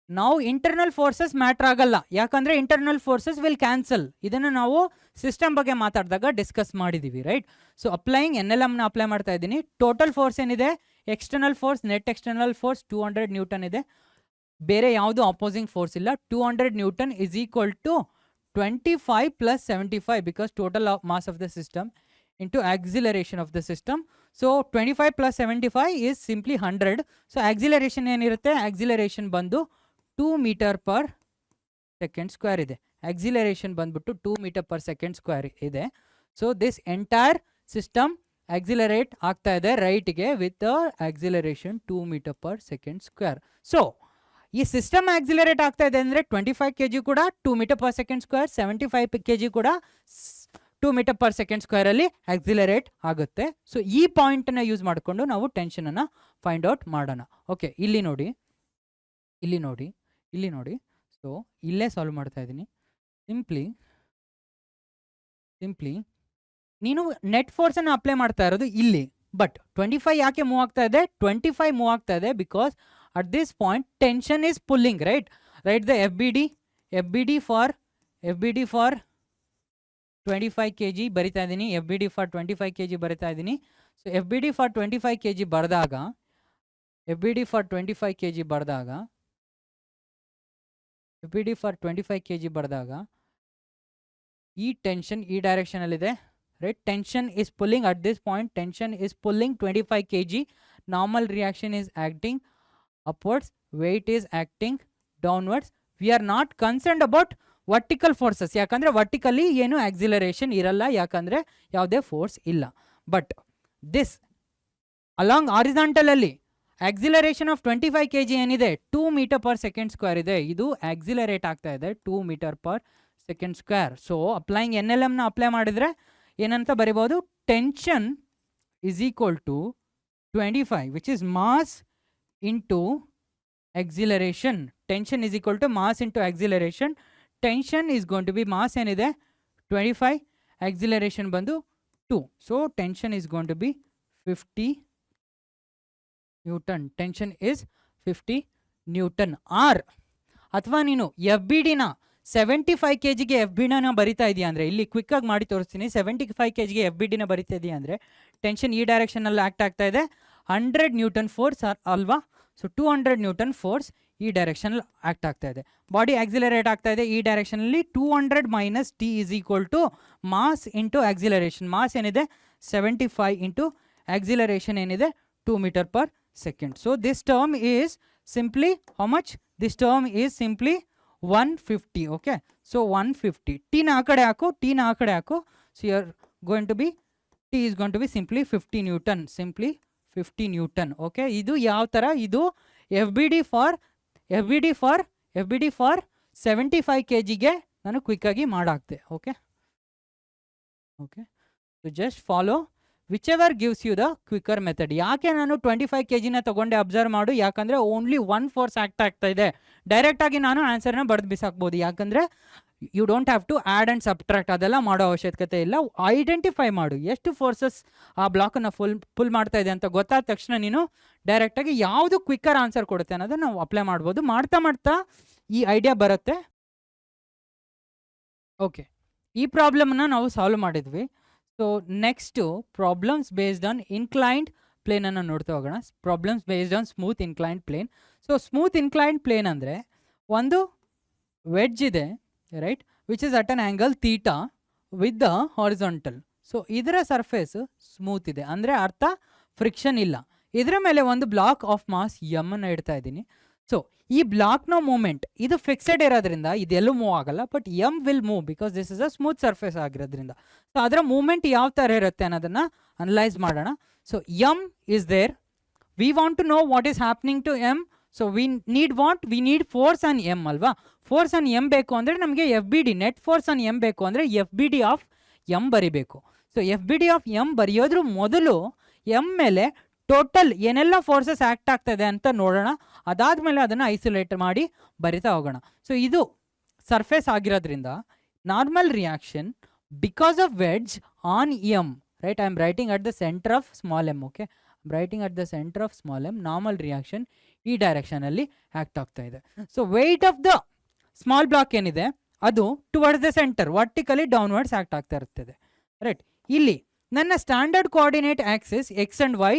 ನಾವು ಇಂಟರ್ನಲ್ ಫೋರ್ಸಸ್ ಮ್ಯಾಟರ್ ಆಗಲ್ಲ, ಯಾಕಂದ್ರೆ ಇಂಟರ್ನಲ್ ಫೋರ್ಸಸ್ ವಿಲ್ ಕ್ಯಾನ್ಸಲ್. ಇದನ್ನು ನಾವು ಸಿಸ್ಟಮ್ ಬಗ್ಗೆ ಮಾತಾಡಿದಾಗ ಡಿಸ್ಕಸ್ ಮಾಡಿದೀವಿ, right? So applying N L M ನ ಅಪ್ಲೈ ಮಾಡ್ತಾ ಇದ್ದೀನಿ. ಟೋಟಲ್ ಫೋರ್ಸ್ ಏನಿದೆ, external force, net external force 200 newton ಇದೆ. ಬೇರೆ ಯಾವುದು ಅಪೋಸಿಂಗ್ ಫೋರ್ಸ್ ಇಲ್ಲ. 200 newton is equal to 25 plus 75 because total mass of the system into acceleration of the system. So 25 plus 75 is simply 100. So acceleration ಏನಿರುತ್ತೆ, acceleration ಬಂದು 2 meter per second square ಇದೆ. Acceleration ಬಂದ್ಬಿಟ್ಟು 2 meter per second square ಇದೆ. So this entire system accelerate ಆಗ್ತಾ ಇದೆ ರೈಟ್ಗೆ with the acceleration 2 meter per second square. So ಈ system accelerate ಆಗ್ತಾ ಇದೆ ಅಂದರೆ 25 kg ಕೂಡ 2 meter per second square, 75 kg ಕೂಡ 2 meter per second square ಅಲ್ಲಿ ಆಕ್ಸಿಲರೇಟ್ ಆಗುತ್ತೆ. ಸೊ ಈ ಪಾಯಿಂಟನ್ನು ಯೂಸ್ ಮಾಡಿಕೊಂಡು ನಾವು ಟೆನ್ಷನನ್ನು ಫೈಂಡ್ ಔಟ್ ಮಾಡೋಣ. ಓಕೆ, ಇಲ್ಲಿ ನೋಡಿ. ಸೊ ಇಲ್ಲೇ ಸಾಲ್ವ್ ಮಾಡ್ತಾ ಇದ್ದೀನಿ. ಸಿಂಪ್ಲಿ ನೀನು ನೆಟ್ ಫೋರ್ಸನ್ನು ಅಪ್ಲೈ ಮಾಡ್ತಾ ಇರೋದು ಇಲ್ಲಿ. ಬಟ್ 25 ಯಾಕೆ ಮೂವ್ ಆಗ್ತಾ ಇದೆ? 25 ಮೂವ್ ಆಗ್ತಾ ಇದೆ because at this point tension is pulling, right? The FBD for 25 kg ಬರಿತಾ ಇದ್ದೀನಿ. FBD for 25 kg ಬರಿತಾ ಇದ್ದೀನಿ. ಸೊ FBD for 25 kg ಬರೆದಾಗ ಈ ಟೆನ್ಷನ್ ಈ ಡೈರೆಕ್ಷನ್ ಅಲ್ಲಿ ಇದೆ, right? Tension is pulling at this point. Tension is pulling 25 kg. Normal reaction is acting upwards, weight is acting downwards. We are not concerned about vertical forces, ಯಾಕಂದ್ರೆ vertically ಏನು acceleration ಇರಲ್ಲ, ಯಾಕಂದ್ರೆ ಯಾವುದೇ force ಇಲ್ಲ. But this along horizontal ಅಲ್ಲಿ acceleration of 25 kg ಏನಿದೆ 2 meter per second square ಇದೆ. ಇದು ಆಕ್ಸಿಲರೇಟ್ ಆಗ್ತಾ ಇದೆ 2 meter per second square. So applying N L M ನ ಅಪ್ಲೈ ಮಾಡಿದ್ರೆ ಏನಂತ ಬರಿಬಹುದು? Tension is equal to 25 which is mass into acceleration. Tension is equal to mass into acceleration. Tension is going to be mass ಏನಿದೆ 25, acceleration ಬಂದು 2. So tension is going to be 50 Newton. Tension is 50 Newton. R ಅಥವಾ ನೀನು F B ಡಿನ 75 kgಗೆ F B ಡಿನ ಬರಿತಾ ಇದೆಯಾ ಅಂದರೆ, ಇಲ್ಲಿ ಕ್ವಿಕ್ಕಾಗಿ ಮಾಡಿ ತೋರಿಸ್ತೀನಿ. 75 kgಗೆ ಎಫ್ ಬಿ ಡಿನ ಬರಿತಾ ಇದೆಯಾ ಅಂದರೆ ಟೆನ್ಷನ್ ಈ ಡೈರೆಕ್ಷನಲ್ಲಿ ಆ್ಯಕ್ಟ್ ಆಗ್ತಾ ಇದೆ. 100 ನ್ಯೂಟನ್ ಫೋರ್ಸ್ ಅಲ್ವಾ? ಸೊ 200 ನ್ಯೂಟನ್ ಫೋರ್ಸ್ ಈ ಡೈರೆಕ್ಷನಲ್ಲಿ ಆ್ಯಕ್ಟ್ ಆಗ್ತಾ ಇದೆ. ಬಾಡಿ ಆಕ್ಸಿಲರೇಟ್ ಆಗ್ತಾ ಇದೆ ಈ ಡೈರೆಕ್ಷನಲ್ಲಿ. 200 minus T is equal to mass into acceleration. Mass ಏನಿದೆ 75 ಇಂಟು ಆಕ್ಸಿಲರೇಷನ್ ಏನಿದೆ 2 metre per second. So this term is simply how much? This term is simply 150. Okay, so 150. T na akade haku, T na akade haku. So you are going to be, T is going to be simply 50 Newton. Simply 50 Newton. Okay, idu yav tara? Idu FBD for 75 kg ge nanu quick agi madakte. Okay, okay, so just follow whichever gives you the quicker method. ಯಾಕೆ ನಾನು 25 kgನ ತಗೊಂಡೆ observe ಮಾಡು. ಯಾಕಂದರೆ only one force act ಆಗ್ತಾ ಇದೆ. ಡೈರೆಕ್ಟಾಗಿ ನಾನು ಆನ್ಸರ್ನ ಬರೆದು ಬಿಸಾಕ್ಬೋದು. ಯಾಕಂದರೆ you don't have to add and subtract, ಅದೆಲ್ಲ ಮಾಡೋ ಅವಶ್ಯಕತೆ ಇಲ್ಲ. ಐಡೆಂಟಿಫೈ ಮಾಡು ಎಷ್ಟು ಫೋರ್ಸಸ್ ಆ ಬ್ಲಾಕನ್ನು ಫುಲ್ ಮಾಡ್ತಾ ಇದೆ ಅಂತ ಗೊತ್ತಾದ ತಕ್ಷಣ ನೀನು ಡೈರೆಕ್ಟಾಗಿ ಯಾವುದು ಕ್ವಿಕ್ಕರ್ ಆನ್ಸರ್ ಕೊಡುತ್ತೆ ಅನ್ನೋದನ್ನು ನಾವು ಅಪ್ಲೈ ಮಾಡ್ಬೋದು. ಮಾಡ್ತಾ ಮಾಡ್ತಾ ಈ ಐಡಿಯಾ ಬರುತ್ತೆ. ಓಕೆ, ಈ ಪ್ರಾಬ್ಲಮ್ನ ನಾವು ಸಾಲ್ವ್ ಮಾಡಿದ್ವಿ. So next problems based on inclined ಪ್ಲೇನನ್ನು ನೋಡ್ತಾ ಹೋಗೋಣ. Problems based on smooth inclined plane. So smooth inclined plane ಅಂದರೆ ಒಂದು ವೆಡ್ಜ್ ಇದೆ, right, which is at an angle theta with the horizontal. So ಇದರ ಸರ್ಫೇಸ್ ಸ್ಮೂತ್ ಇದೆ, ಅಂದರೆ ಅರ್ಥ ಫ್ರಿಕ್ಷನ್ ಇಲ್ಲ. ಇದರ ಮೇಲೆ ಒಂದು ಬ್ಲಾಕ್ ಆಫ್ ಮಾಸ್ ಎಮ್ ಅನ್ನು ಇಡ್ತಾ ಇದ್ದೀನಿ. ಸೊ ಈ ಬ್ಲಾಕ್ನ ಮೂಮೆಂಟ್ ಇದು ಫಿಕ್ಸೆಡ್ ಇರೋದ್ರಿಂದ ಇದೆಲ್ಲೂ ಮೂವ್ ಆಗಲ್ಲ, but M will move because this is a smooth surface ಆಗಿರೋದ್ರಿಂದ. ಸೊ ಅದರ ಮೂಮೆಂಟ್ ಯಾವ ಥರ ಇರುತ್ತೆ ಅನ್ನೋದನ್ನು ಅನಲೈಸ್ ಮಾಡೋಣ. So M is there, we want to know what is happening to M. So we need what? We need force on M ಅಲ್ವಾ? Force on M ಬೇಕು ಅಂದರೆ ನಮಗೆ F B D, net force on M ಬೇಕು ಅಂದರೆ F B D of M ಬರಿಬೇಕು. So F B D of m ಬರೆಯೋದ್ರ ಮೊದಲು m ಮೇಲೆ ಟೋಟಲ್ ಏನೆಲ್ಲ ಫೋರ್ಸಸ್ ಆ್ಯಕ್ಟ್ ಆಗ್ತಾಯಿದೆ ಅಂತ ನೋಡೋಣ. ಅದಾದಮೇಲೆ ಅದನ್ನು ಐಸೋಲೇಟ್ ಮಾಡಿ ಬರಿತಾ ಹೋಗೋಣ. ಸೊ ಇದು ಸರ್ಫೇಸ್ ಆಗಿರೋದ್ರಿಂದ normal reaction because of wedge on M, right, I am writing at the centre of small M. Okay, writing at the centre of small M. Normal reaction ಈ ಡೈರೆಕ್ಷನಲ್ಲಿ ಆ್ಯಕ್ಟ್ ಆಗ್ತಾ ಇದೆ. So weight of the small block ಏನಿದೆ ಅದು towards the centre vertically downwards act ಆಗ್ತಾ ಇರ್ತದೆ, right. ಇಲ್ಲಿ ನನ್ನ standard coordinate axis X and Y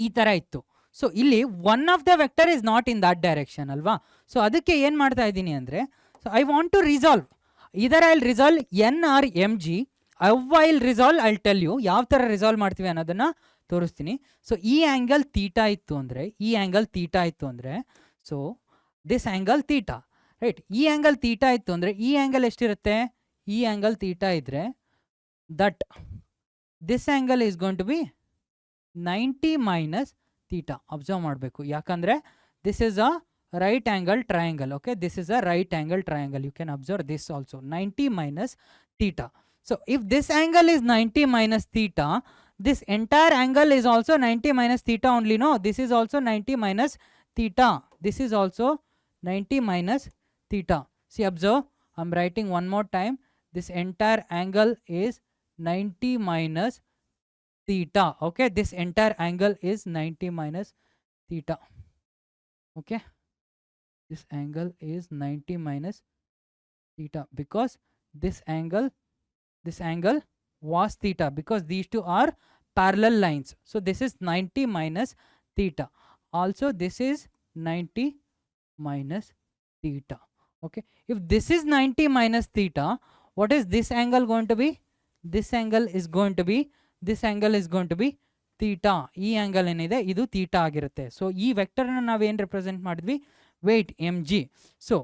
ಈ ಥರ ಇತ್ತು. ಸೊ ಇಲ್ಲಿ one of the vector is not in that direction ಅಲ್ವಾ? ಸೊ ಅದಕ್ಕೆ ಏನು ಮಾಡ್ತಾ ಇದ್ದೀನಿ ಅಂದರೆ, so I want to resolve either I will resolve N R M G. I will resolve, I tell you ಯಾವ ಥರ ರಿಸಾಲ್ವ್ ಮಾಡ್ತೀವಿ ಅನ್ನೋದನ್ನು ತೋರಿಸ್ತೀನಿ. ಸೊ ಈ ಆ್ಯಂಗಲ್ ತೀಟಾ ಇತ್ತು ಅಂದರೆ, ಈ ಆ್ಯಂಗಲ್ ತೀಟಾ ಇತ್ತು ಅಂದರೆ, so this angle theta, right. ಈ ಆ್ಯಂಗಲ್ ತೀಟಾ ಇತ್ತು ಅಂದರೆ ಈ ಆ್ಯಂಗಲ್ ಎಷ್ಟಿರುತ್ತೆ? ಈ ಆ್ಯಂಗಲ್ ತೀಟಾ ಇದ್ದರೆ that this angle is going to be 90 minus theta. Observe ಮಾಡಬೇಕು, ಯಾಕಂದರೆ this is a right angle triangle. Okay, this is a right angle triangle. You can observe this also 90 minus theta. So if this angle is 90 minus theta, this entire angle is also 90 minus theta only. No, this is also 90 minus theta. This is also 90 minus theta. See, observe, I'm writing one more time. This entire angle is 90 minus theta. Okay, this entire angle is 90 minus theta. Okay, this angle is 90 minus theta because this angle was theta, because these two are parallel lines. So this is 90 minus theta. Also this is 90 minus theta. Okay, if this is 90 minus theta, what is this angle going to be? This angle is going to be theta. ಈ angle ಏನಿದೆ ಇದು theta ಆಗಿರುತ್ತೆ. So ಈ ವೆಕ್ಟರ್ನ ನಾವೇನು represent ಮಾಡಿದ್ವಿ? Weight M G. So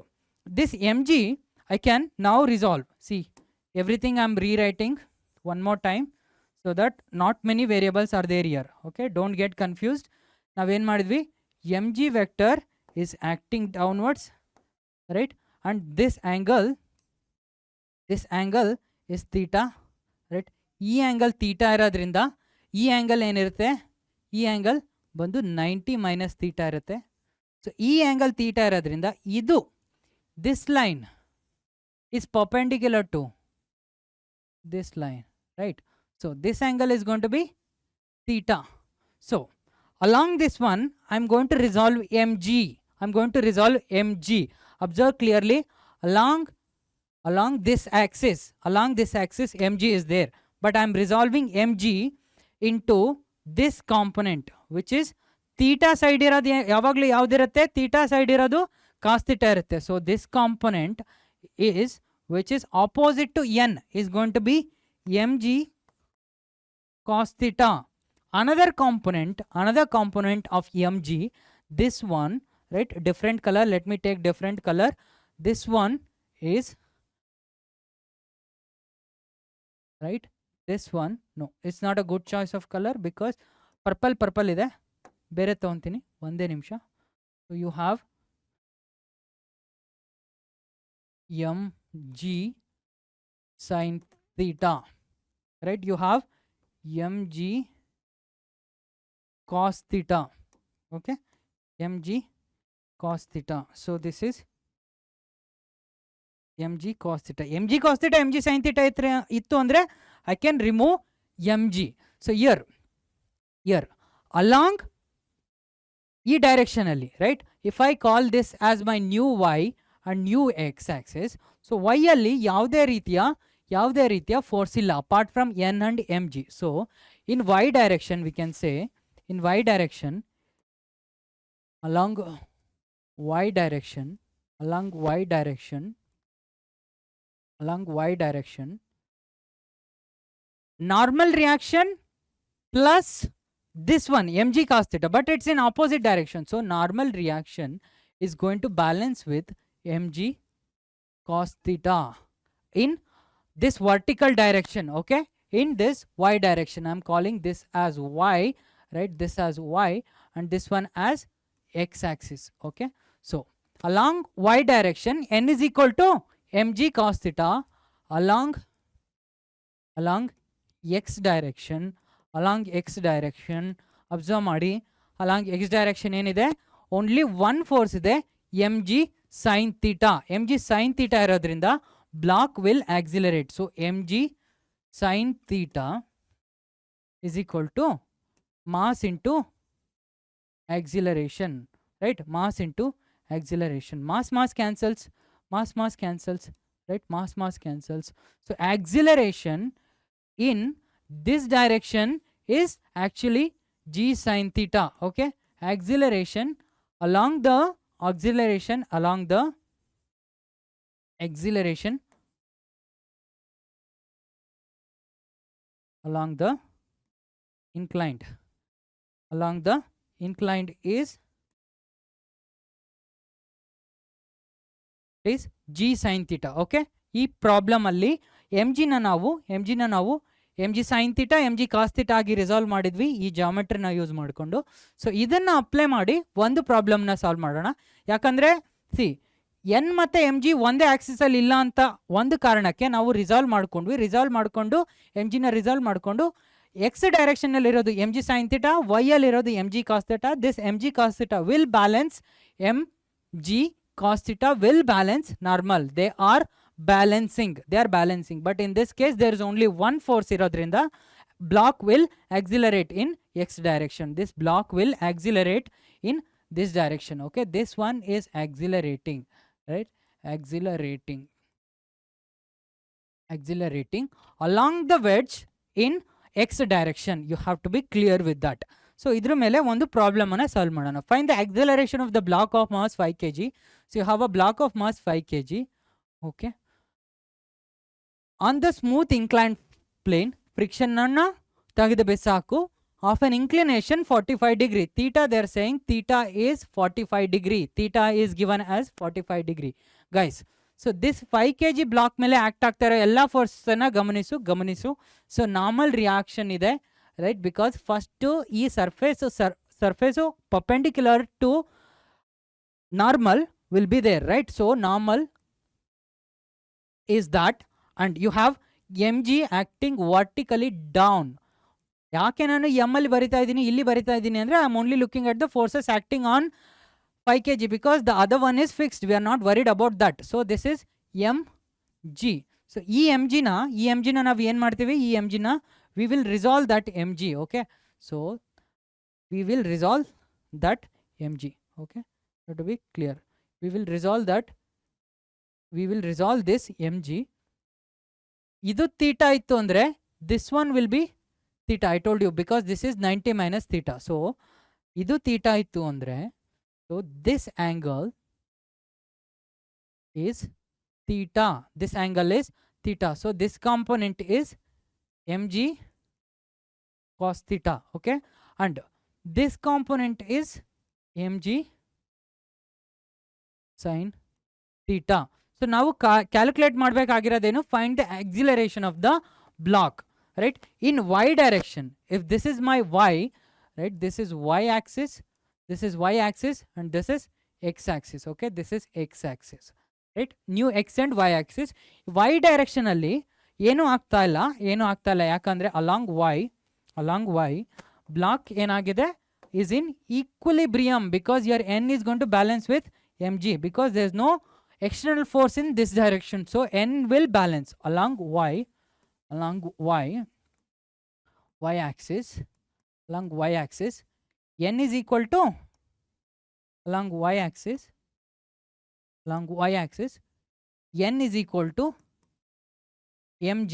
this M G I can now resolve. See, everything I am rewriting one more time so that not many variables are there here. Okay, don't get confused. ನಾವೇನು ಮಾಡಿದ್ವಿ? mg vector is acting downwards, right, and this angle is theta, right. ಈ angle theta ಇರೋದ್ರಿಂದ ಈ angle ಏನಿರುತ್ತೆ? ಈ angle ಬಂದು 90 minus theta ಇರುತ್ತೆ. So ಈ ಆ್ಯಂಗಲ್ ಥೀಟಾ ಇರೋದ್ರಿಂದ ಇದು this line is perpendicular to this line, right. So this angle is going to be theta. So along this one, I'm going to resolve mg. I'm going to resolve mg. Observe clearly, along this axis, mg is there, but I'm resolving mg into this component, which is theta side ಇರೋದು ಯಾವಾಗಲೂ ಯಾವುದಿರುತ್ತೆ, theta side ಇರೋದು cos theta ಇರುತ್ತೆ. So this component is, which is opposite to n, is going to be mg cos theta. Another component of mg, this one, right, different color, let me take different color. This one is, right, this one, no, it's not a good choice of color because purple ide, bere ತಗೊಂತೀನಿ ಒಂದೇ ನಿಮಿಷ. So you have mg sin theta, right, you have mg cos theta, okay, mg cos theta. So this is mg cos theta. mg cos theta, mg sin theta ittu andre I can remove mg. So here along e direction alli, right, if I call this as my new y and new x axis, so y alli ಯಾವುದೇ ರೀತಿಯ force ಇಲ್ಲ apart from n and mg. So in y direction, we can say, in y direction, along y direction, normal reaction plus this one mg cos theta, but it's in opposite direction. So normal reaction is going to balance with mg cos theta in this vertical direction, okay, in this y direction. I'm calling this as y, right, this as y, and this one as x axis, okay. So along y direction, n is equal to mg cos theta. Along x direction, observe ಮಾಡಿ, along x direction ಏನಿದೆ, only one force ಇದೆ, mg sin theta. mg sin theta ಇರೋದ್ರಿಂದ block will accelerate. So mg sin theta is equal to mass into acceleration, right, mass into acceleration. Mass cancels, right, mass cancels. So acceleration in this direction is actually g sin theta, okay. Acceleration along the inclined is g sin theta, okay. ಈ problem ಅಲ್ಲಿ mg ನ ನಾವು mg sin theta, mg cos theta ಆಗಿ resolve ಮಾಡಿದ್ವಿ ಈ ಜಾಮೆಟ್ರಿನ use ಮಾಡಿಕೊಂಡು. So ಇದನ್ನ apply ಮಾಡಿ ಒಂದು ಪ್ರಾಬ್ಲಮ್ನ ಸಾಲ್ವ್ ಮಾಡೋಣ. ಯಾಕಂದ್ರೆ ಸಿ ಎನ್ ಮತ್ತೆ mg ಒಂದೇ ಆಕ್ಸಿಸ್ ಅಲ್ಲಿ ಇಲ್ಲ ಅಂತ ಒಂದು ಕಾರಣಕ್ಕೆ ನಾವು ರಿಸಾಲ್ವ್ ಮಾಡಿಕೊಂಡು mg ನ ರಿಸಾಲ್ವ್ ಮಾಡಿಕೊಂಡು ಎಕ್ಸ್ ಡೈರೆಕ್ಷನ್ ಅಲ್ಲಿ ಇರೋದು mg sin theta, y ಅಲ್ಲಿ ಇರೋದು mg cos theta. This mg cos theta will balance, mg cos theta will balance normal. They are balancing, but in this case there is only one force irodrinda block will accelerate in x direction. This block will accelerate in this direction, okay. This one is accelerating, right, accelerating along the wedge in x direction. You have to be clear with that. So idra mele ಒಂದು problem ಅನ್ನು solve ಮಾಡೋಣ. Find the acceleration of the block of mass 5 kg. So you have a block of mass 5 kg, okay. On the smooth inclined plane, friction anna ತೆಗೆದು ಸಾಕು of an inclination 45 degree. Theta, they are saying theta is 45 degree. Theta is given as 45 degree. Guys, so this 5 kg block ಮೇಲೆ act ಆಗ್ತಾ ಇರೋ ಎಲ್ಲ force ಅನ್ನ ಗಮನಿಸು. So normal reaction ಇದೆ, right, because first ಈ surface perpendicular to normal will be there, right. So normal is that, and you have mg acting vertically down. ಯಾಕೆ ನಾನು m ಅಲ್ಲಿ ಬರಿತಾ ಇದ್ದೀನಿ, ಇಲ್ಲಿ ಬರಿತಾ ಇದ್ದೀನಿ ಅಂದ್ರೆ I am only looking at the forces acting on 5 kg because the other one is fixed. We are not worried about that. So this is mg. So ಈ mg ನ ನಾವು ಏನು ಮಾಡ್ತೀವಿ, ಈ mg ನ we will resolve that mg. Okay, so we will resolve that mg. Okay, that to be clear, we will resolve that, we will resolve this mg. Idu theta ittu andre this one will be theta. I told you because this is 90 minus theta. So idu theta ittu andre, so this angle is theta, this angle is theta, so this component is mg cos theta. Okay, and this component is mg sin theta. So now calculate madbekagirodenu, find the acceleration of the block, right, in y direction. If this is my y, right, this is y axis, this is y axis, and this is x axis. Okay, this is x axis, right, new x and y axis. Y direction alli ಏನು ಆಗ್ತಾ ಇಲ್ಲ ಯಾಕಂದ್ರೆ along y block ಏನಾಗಿದೆ is in equilibrium, because your n is going to balance with mg, because there is no external force in this direction, so n will balance along y axis. Along y axis n is equal to, along y axis n is equal to mg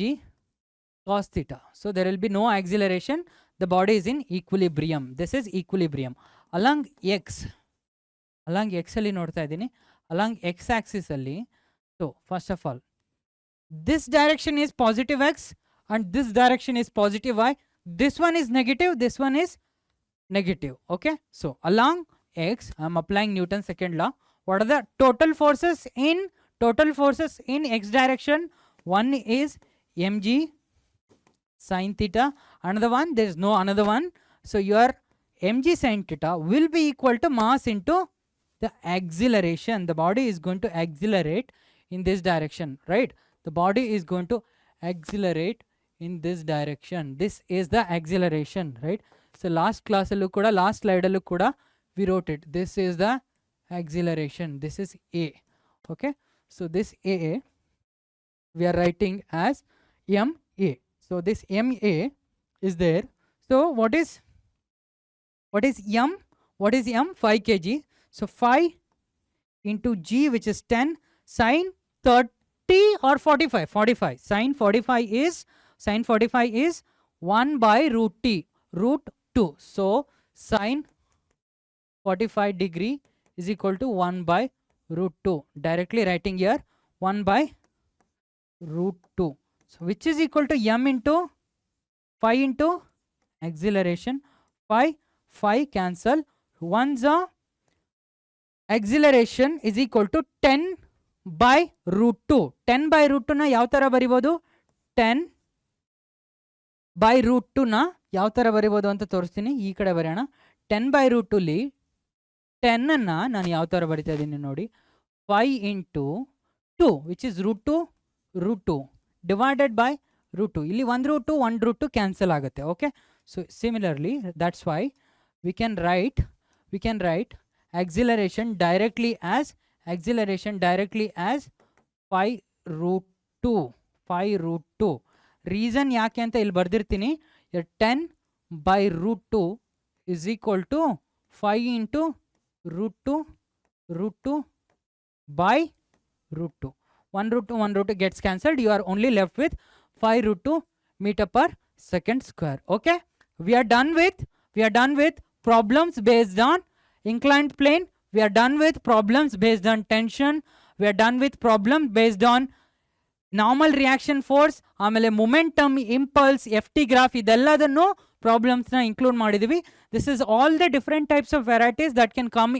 cos theta. So there will be no acceleration, the body is in equilibrium. This is equilibrium. Along x ಅಲ್ಲಿ ನೋಡ್ತಾ ಇದ್ದೀನಿ, along x axis ಅಲ್ಲಿ. So first of all, this direction is positive x and this direction is positive y. This one is negative, this one is negative. Okay, so along x I am applying Newton's second law. What are the total forces in x direction? One is mg sin theta, another one, there is no another one, so your mg sin theta will be equal to mass into the acceleration. The body is going to accelerate in this direction, right? The body is going to accelerate in this direction. This is the acceleration, right? So last class allu kuda, last slide allu kuda we wrote it. This is the acceleration, this is a. Okay, so this a we are writing as ma. So this ma is there. So what is m? 5 kg. So 5 into g, which is 10, sin 30 or 45. Sin 45 is 1 by root t, root 2. So sin 45 degree is equal to 1 by root 2. Directly writing here 1 by root 2. So which is equal to m into 5 into acceleration. 5 cancel. 1's acceleration is equal to 10 by root 2. 10 by root 2 na yav tara baribodu? 10 by root 2 na yav tara baribodu anta toristini. Ee kade bariyana. 10 by root 2 li 10 na nanu yav tara barita idini nodi. 5 into 2, which is root 2 divided by root 2. Illi 1 root 2 cancel ಆಗುತ್ತೆ. Okay, so similarly that's why we can write acceleration directly as 5 root 2. reason ಯಾಕೆ ಅಂತ ಇಲ್ಲಿ ಬರ್ದಿರ್ತೀನಿ. 10 by root 2 is equal to 5 into root 2 by root 2. 1 root 2 gets cancelled. You are only left with 5 root 2 meter per second square. Okay, we are done with problems based on inclined plane. We are done with problems based on tension. We are done with problems based on normal reaction force, ಆಮೇಲೆ momentum, impulse, ft graph, ಇದೆಲ್ಲದನ್ನು problems ನ include ಮಾಡಿದೀವಿ. This is all the different types of varieties that can come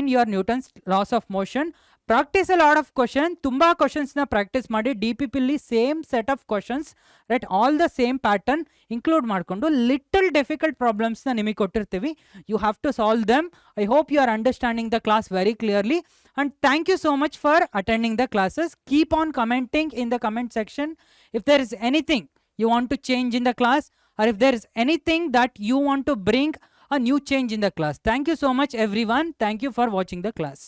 in your Newton's laws of motion. Practice a lot of questions. ತುಂಬಾ questions ನ practice ಮಾಡಿ DPP ಅಲ್ಲಿ same set of questions, right, all the same pattern include ಮಾಡ್ಕೊಂಡು little difficult problems ನ ನಿಮಗೆ ಕೊಟ್ಟಿರ್ತೀವಿ. You have to solve them. I hope you are understanding the class very clearly, and thank you so much for attending the classes. Keep on commenting in the comment section if there is anything you want to change in the class, or if there is anything that you want to bring a new change in the class. Thank you so much everyone. Thank you for watching the class.